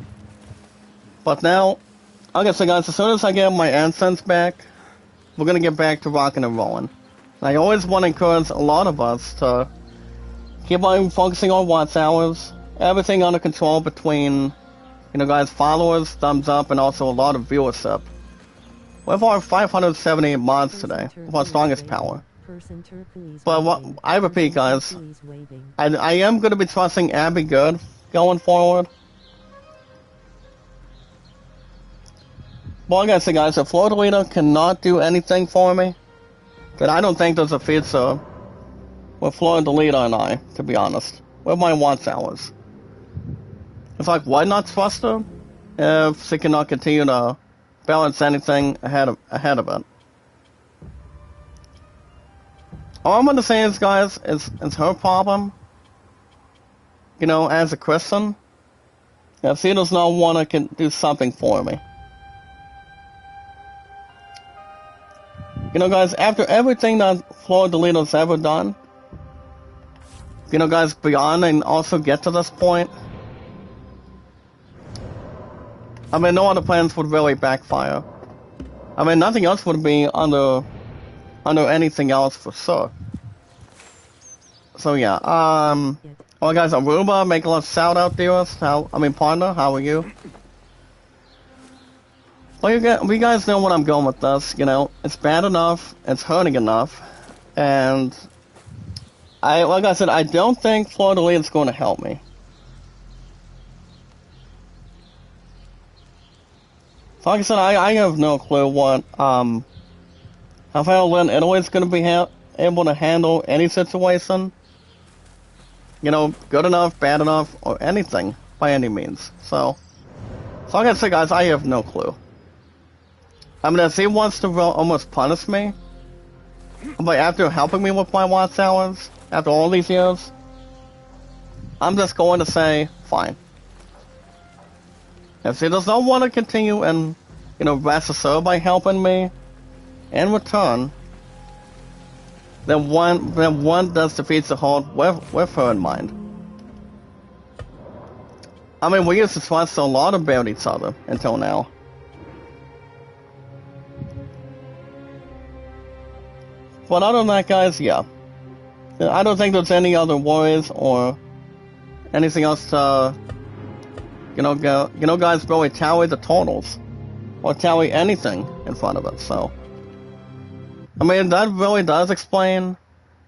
But now, like I said, guys, as soon as I get my AdSense back, we're going to get back to rocking and rolling. And I always want to encourage a lot of us to keep on focusing on watch hours, everything under control between, guys, followers, thumbs up, and also a lot of viewership. with our 578 mods today, with our strongest power. But what I repeat, guys, I am going to be trusting Abby good going forward. Well, like I said, guys, if Florida Leader cannot do anything for me, then I don't think there's a future with Florida Leader and I, to be honest, with my watch hours. It's like, why not trust her if she cannot continue to balance anything ahead of it? All I'm gonna say is, guys, it's her problem. You know, as a Christian, if she does not want to do something for me. You know, guys, after everything that Florida Leader's ever done, you know, guys, beyond and also get to this point, I mean, no other plans would really backfire. I mean, nothing else would be under anything else for sure. So yeah, well, guys, Aruba, make a little shout out, dearest. Partner, how are you? Well, you guys know what I'm going with this. You know, it's bad enough, it's hurting enough, and like I said, I don't think Florida Leader's going to help me. So like I said, I have no clue what how Lynn Italy's going to be able to handle any situation. You know, good enough, bad enough, or anything by any means. So like I said, guys, I have no clue. I mean, if he wants to almost punish me, but after helping me with my watch hours, after all these years, I'm just going to say, fine. If he does not want to continue and, you know, rest assured by helping me in return, then one does defeat the whole with her in mind. I mean, we used to trust a lot about each other until now. But other than that, guys, yeah. I don't think there's any other worries or anything else to, guys, really tally the totals or tally anything in front of it. So, I mean, that really does explain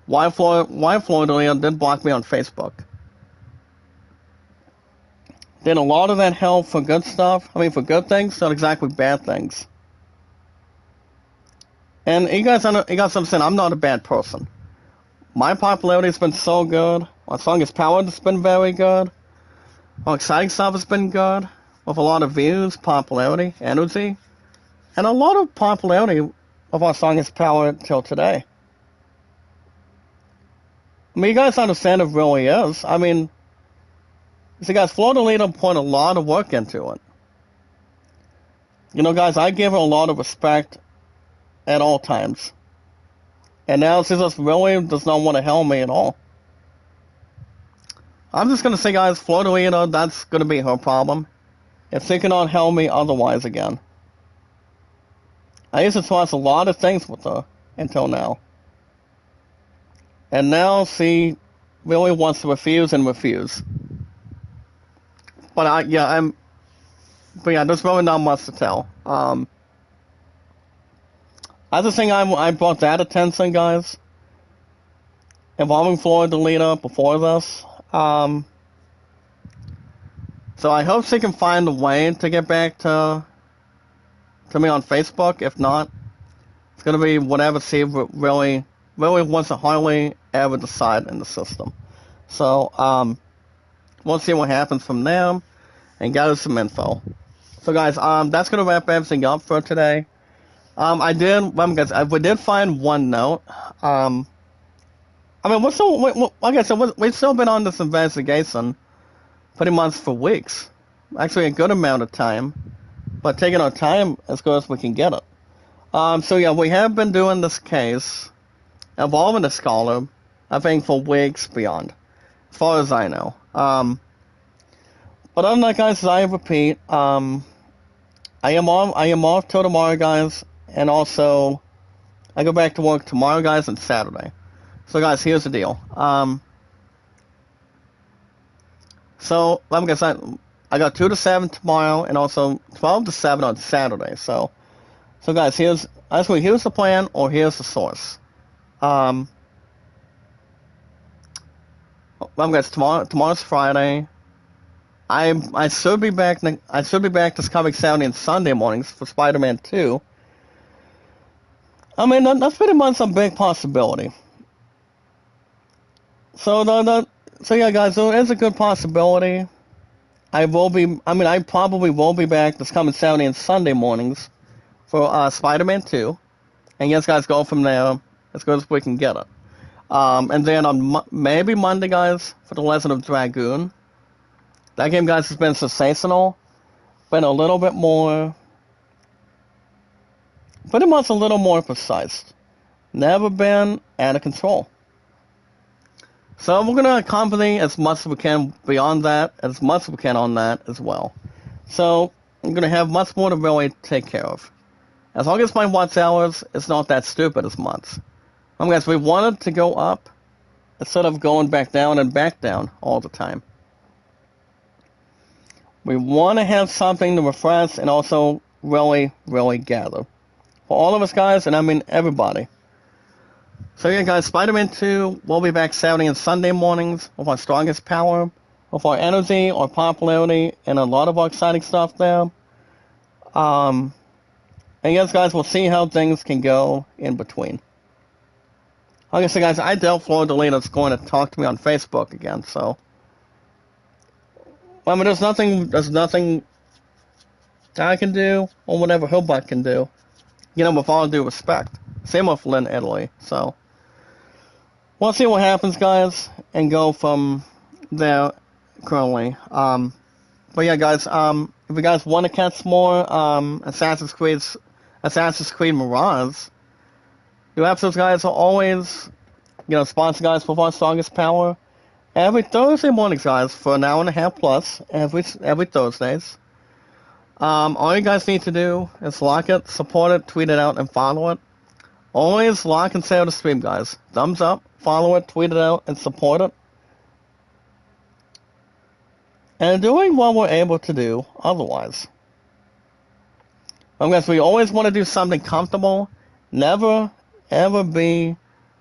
why Florida Leader did block me on Facebook. Did a lot of that help for good stuff? I mean, for good things, not exactly bad things. And you guys understand, I'm not a bad person. My popularity's been so good. My strongest power has been very good. My exciting stuff has been good. With a lot of views, popularity, energy, and a lot of popularity of our strongest power till today. I mean, you guys understand it really is. I mean, see, guys, Florida Leader put a lot of work into it. You know, guys, I give her a lot of respect at all times. And now she just really does not want to help me at all. I'm just going to say, guys, Florida Leader, that's going to be her problem. If she cannot help me otherwise again. I used to trust a lot of things with her until now. And now she really wants to refuse and refuse. But yeah, there's really not much to tell. Other thing I brought that attention, guys, involving Florida Leader before this. So I hope she can find a way to get back to me on Facebook. If not, it's gonna be whatever she really wants to hardly ever decide in the system. So we'll see what happens from there and gather some info. So guys, that's gonna wrap everything up for today. We did find one note. I mean, like I said, we've still been on this investigation pretty much for weeks. Actually, a good amount of time, but taking our time as good as we can get it. So yeah, we have been doing this case involving the scholar, I think, for weeks beyond, as far as I know. But other than that, guys, as I repeat, I am off till tomorrow, guys. And also, I go back to work tomorrow, guys, and Saturday. So, guys, here's the deal. So, like I said, I got 2 to 7 tomorrow, and also 12 to 7 on Saturday. So, So guys, here's the plan, or here's the source. Well, guys, tomorrow's Friday. I should be back. I should be back this coming Saturday and Sunday mornings for Spider-Man 2. I mean, that's pretty much a big possibility. So so yeah, guys, there is a good possibility. I mean, I probably will be back this coming Saturday and Sunday mornings for Spider-Man 2, and yes, guys, go from there as good as we can get it. And then on maybe Monday, guys, for The Legend of Dragoon. That game, guys, has been sensational. Been a little bit more, pretty much a little more precise. Never been out of control. So we're gonna accompany as much as we can beyond that, as much as we can on that as well. So I'm gonna have much more to really take care of. As long as my watch hours is not that stupid as much. Guys, we wanted to go up instead of going back down and back down all the time. We want to have something to refresh and also really, really gather. For all of us, guys, and I mean everybody. So yeah, guys, Spider-Man 2 will be back Saturday and Sunday mornings with our strongest power, with our energy, our popularity, and a lot of our exciting stuff there. And yes, guys, we'll see how things can go in between. Like I said, guys, I doubt Floridelita's going to talk to me on Facebook again, so... I mean, there's nothing I can do, or whatever Hillbutt can do. You know, with all due respect. Same with Lynn Italy, so... We'll see what happens, guys, and go from there currently. But yeah, guys, if you guys want to catch more Assassin's Creed Mirage, new episodes, guys, are always, sponsored, guys, with our strongest power. Every Thursday mornings, guys, for an hour and a half plus, every Thursdays. All you guys need to do is like it, support it, tweet it out, and follow it. Always like and share the stream, guys. Thumbs up, follow it, tweet it out, and support it. And doing what we're able to do otherwise. Guys, we always want to do something comfortable. Never, ever be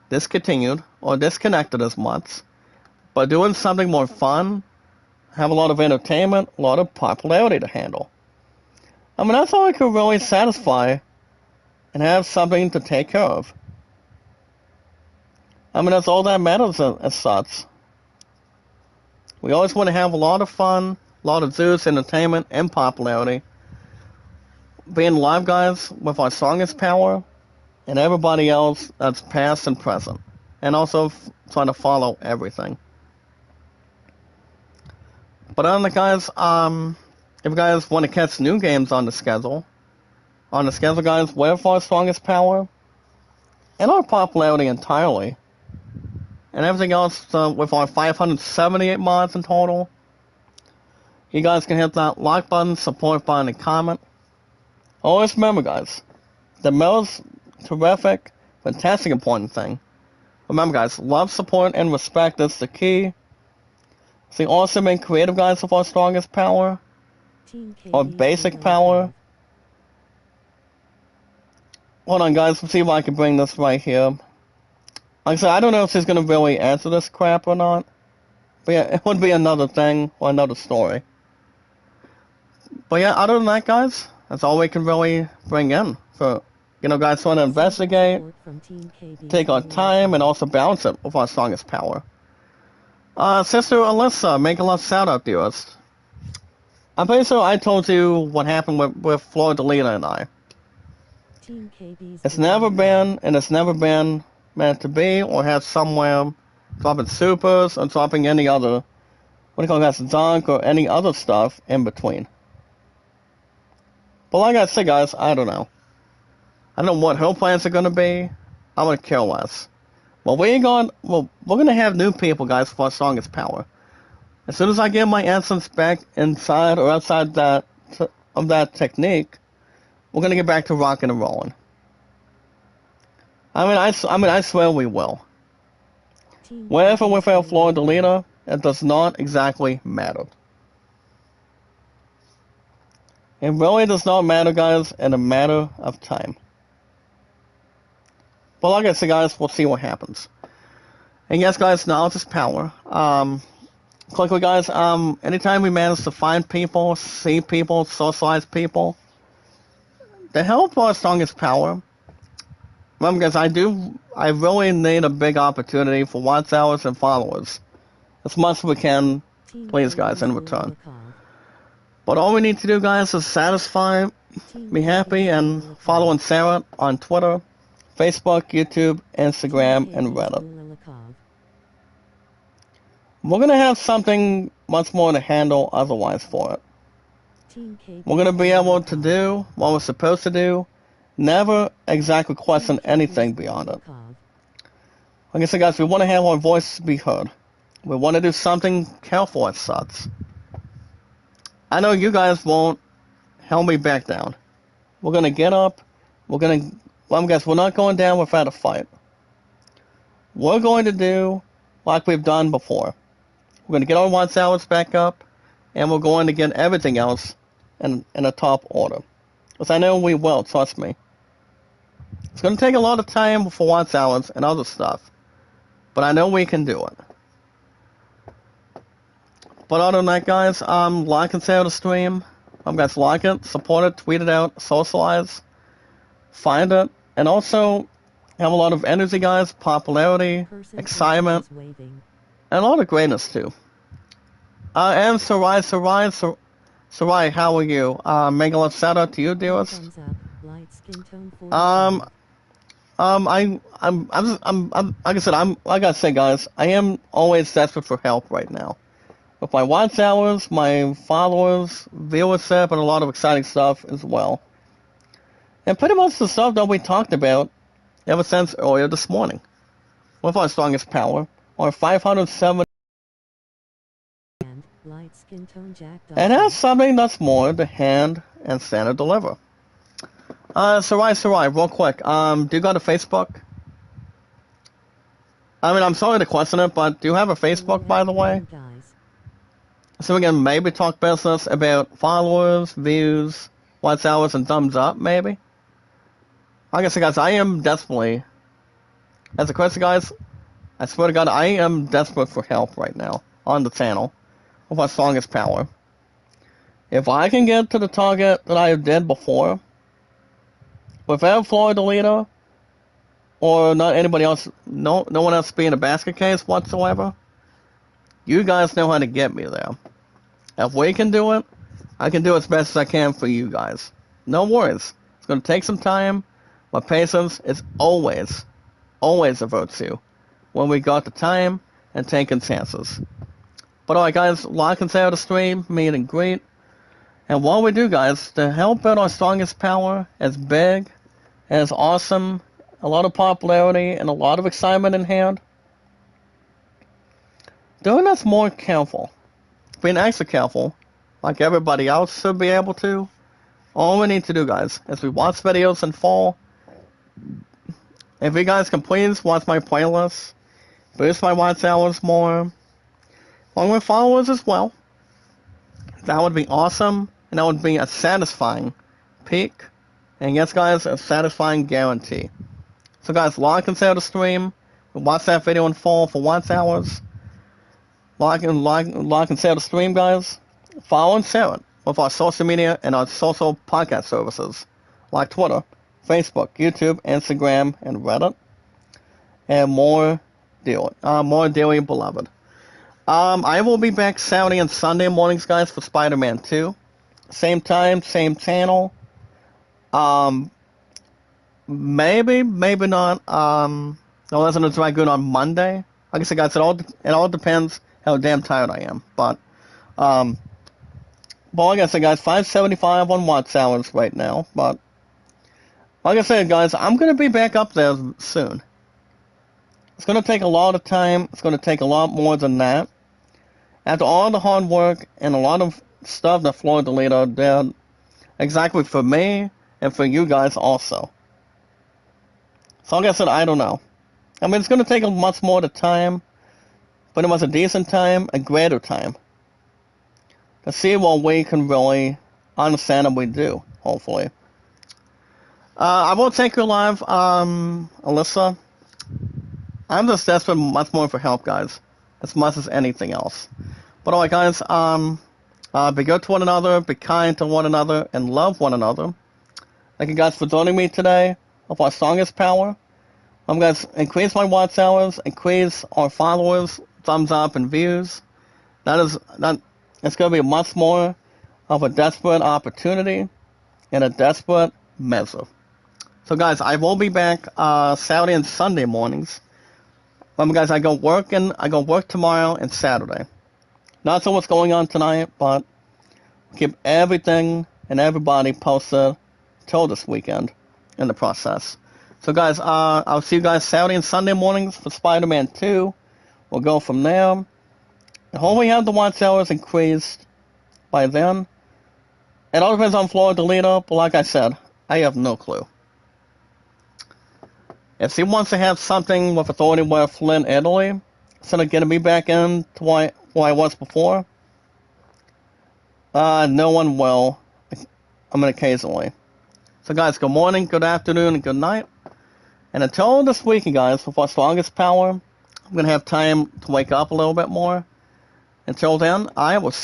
discontinued or disconnected as much. But doing something more fun, have a lot of entertainment, a lot of popularity to handle. I mean, that's all I could really satisfy and have something to take care of. I mean, that's all that matters as such. We always want to have a lot of fun, a lot of Zeus entertainment and popularity. Being live, guys, with our strongest power, and everybody else that's past and present. And also trying to follow everything. But other than that, guys, if you guys want to catch new games on the schedule, guys, with our strongest power, and our popularity entirely, and everything else with our 578 mods in total, you guys can hit that like button, support button, and comment. Always remember, guys, the most terrific, fantastic, important thing. Remember, guys, love, support, and respect is the key. It's the awesome and creative, guys, of our strongest power, our basic power. Hold on, guys, let's see if I can bring this right here. Like I said, I don't know if she's going to really answer this crap or not. But yeah, it would be another thing or another story. But yeah, other than that, guys, that's all we can really bring in. For, guys trying to investigate, take our time, and also balance it with our strongest power. Sister Alyssa, make a love shout out to us. I'm pretty sure I told you what happened with Floridelita and I. It's never been, and it's never been meant to be, or have somewhere dropping supers, or dropping any other, junk, or any other stuff in between. But like I said, guys, I don't know. I don't know what her plans are going to be. I'm going to care less. Well, we're going to have new people, guys, for our strongest power. As soon as I get my essence back inside or outside of that technique, we're going to get back to rocking and rolling. I swear we will. With or without Floridelita, it does not exactly matter. It really does not matter, guys, in a matter of time. But like I said, guys, we'll see what happens. And yes, guys, knowledge is power. Quickly, guys, anytime we manage to find people, see people, socialize people, the help our strongest power. Remember, guys, I really need a big opportunity for watch hours and followers. As much as we can, please, guys, in return. But all we need to do, guys, is satisfy, be happy, and following Sarah on Twitter, Facebook, YouTube, Instagram, and Reddit. We're going to have something much more to handle otherwise for it. We're going to be able to do what we're supposed to do, never exactly question anything beyond it. Like I said, guys, we want to have our voices be heard. We want to do something careful as such. I know you guys won't hold me back down. We're going to get up. Guys, we're not going down without a fight. We're going to do like we've done before. We're going to get our watch hours back up, and we're going to get everything else in a top order. Because I know we will, trust me. It's going to take a lot of time for watch hours and other stuff, but I know we can do it. But other than that, guys, like and share the stream. Guys, like it, support it, tweet it out, socialize, find it, and also have a lot of energy, guys, popularity, excitement, and a lot of greatness, too. And Sarai, how are you? Mega love shout out to you, dearest. Like I said, guys, I am always desperate for help right now. With my watch hours, my followers, viewership, and a lot of exciting stuff as well. And pretty much the stuff that we talked about ever since earlier this morning. With our strongest power, our 507. And that's something that's more to hand and stand and deliver. Sarai, real quick, do you got a Facebook? I mean, I'm sorry to question it, but do you have a Facebook, by the way? So we can maybe talk business about followers, views, watch hours, and thumbs up, maybe? Like I said, guys, I am desperately, as a question, guys, I swear to God, I am desperate for help right now on the channel with our strongest power. If I can get to the target that I did before, without Florida leader, or not anybody else, no one else being a basket case whatsoever, you guys know how to get me there. If we can do it, I can do as best as I can for you guys. No worries. It's going to take some time, but patience is always a virtue when we got the time and taking chances. But alright, guys, like and share the stream, meet and greet. And what we do, guys, to help build our strongest power as big, as awesome, a lot of popularity, and a lot of excitement in hand, doing us more careful, being extra careful, like everybody else should be able to. All we need to do, guys, is we watch videos in fall. If you guys can please watch my playlist, boost my watch hours more, along with followers as well, that would be awesome, and that would be a satisfying peak. And yes, guys, a satisfying guarantee. So, guys, like and share the stream. Watch that video in full for watch hours. Like and share the stream, guys. Follow and share it with our social media and our social podcast services like Twitter, Facebook, YouTube, Instagram, and Reddit, and more dearly beloved. I will be back Saturday and Sunday mornings, guys, for Spider-Man 2. Same time, same channel. Maybe not. No, that's gonna try good on Monday. Like I said, guys, it all depends how damn tired I am. But like I said, guys, 575 on watch hours right now. But like I said, guys, I'm gonna be back up there soon. It's gonna take a lot of time. It's gonna take a lot more than that. After all the hard work and a lot of stuff that Florida Leader did, exactly for me and for you guys also. So like I said, I don't know. I mean, it's going to take much more time, but it was a decent time, a greater time, to see what we can really understand we do, hopefully. I won't take your live, Alyssa. I'm just desperate much more for help, guys. As much as anything else. But alright, guys, be good to one another, be kind to one another, and love one another. Thank you guys for joining me today of our strongest power. Guys, increase my watch hours, increase our followers, thumbs up, and views. It's going to be much more of a desperate opportunity and a desperate measure. So, guys, I will be back Saturday and Sunday mornings. Remember, guys, I go work tomorrow and Saturday. Not sure what's going on tonight, but keep everything and everybody posted till this weekend in the process. So, guys, I'll see you guys Saturday and Sunday mornings for Spider-Man 2. We'll go from there. And hopefully have the watch hours increased by then. It all depends on Florida leader, but like I said, I have no clue. If he wants to have something with authority with Flint, Italy, instead of getting me back in to where I was before, no one will. I mean, occasionally. So, guys, good morning, good afternoon, and good night. And until this weekend, guys, with our strongest power, I'm going to have time to wake up a little bit more. Until then, I will see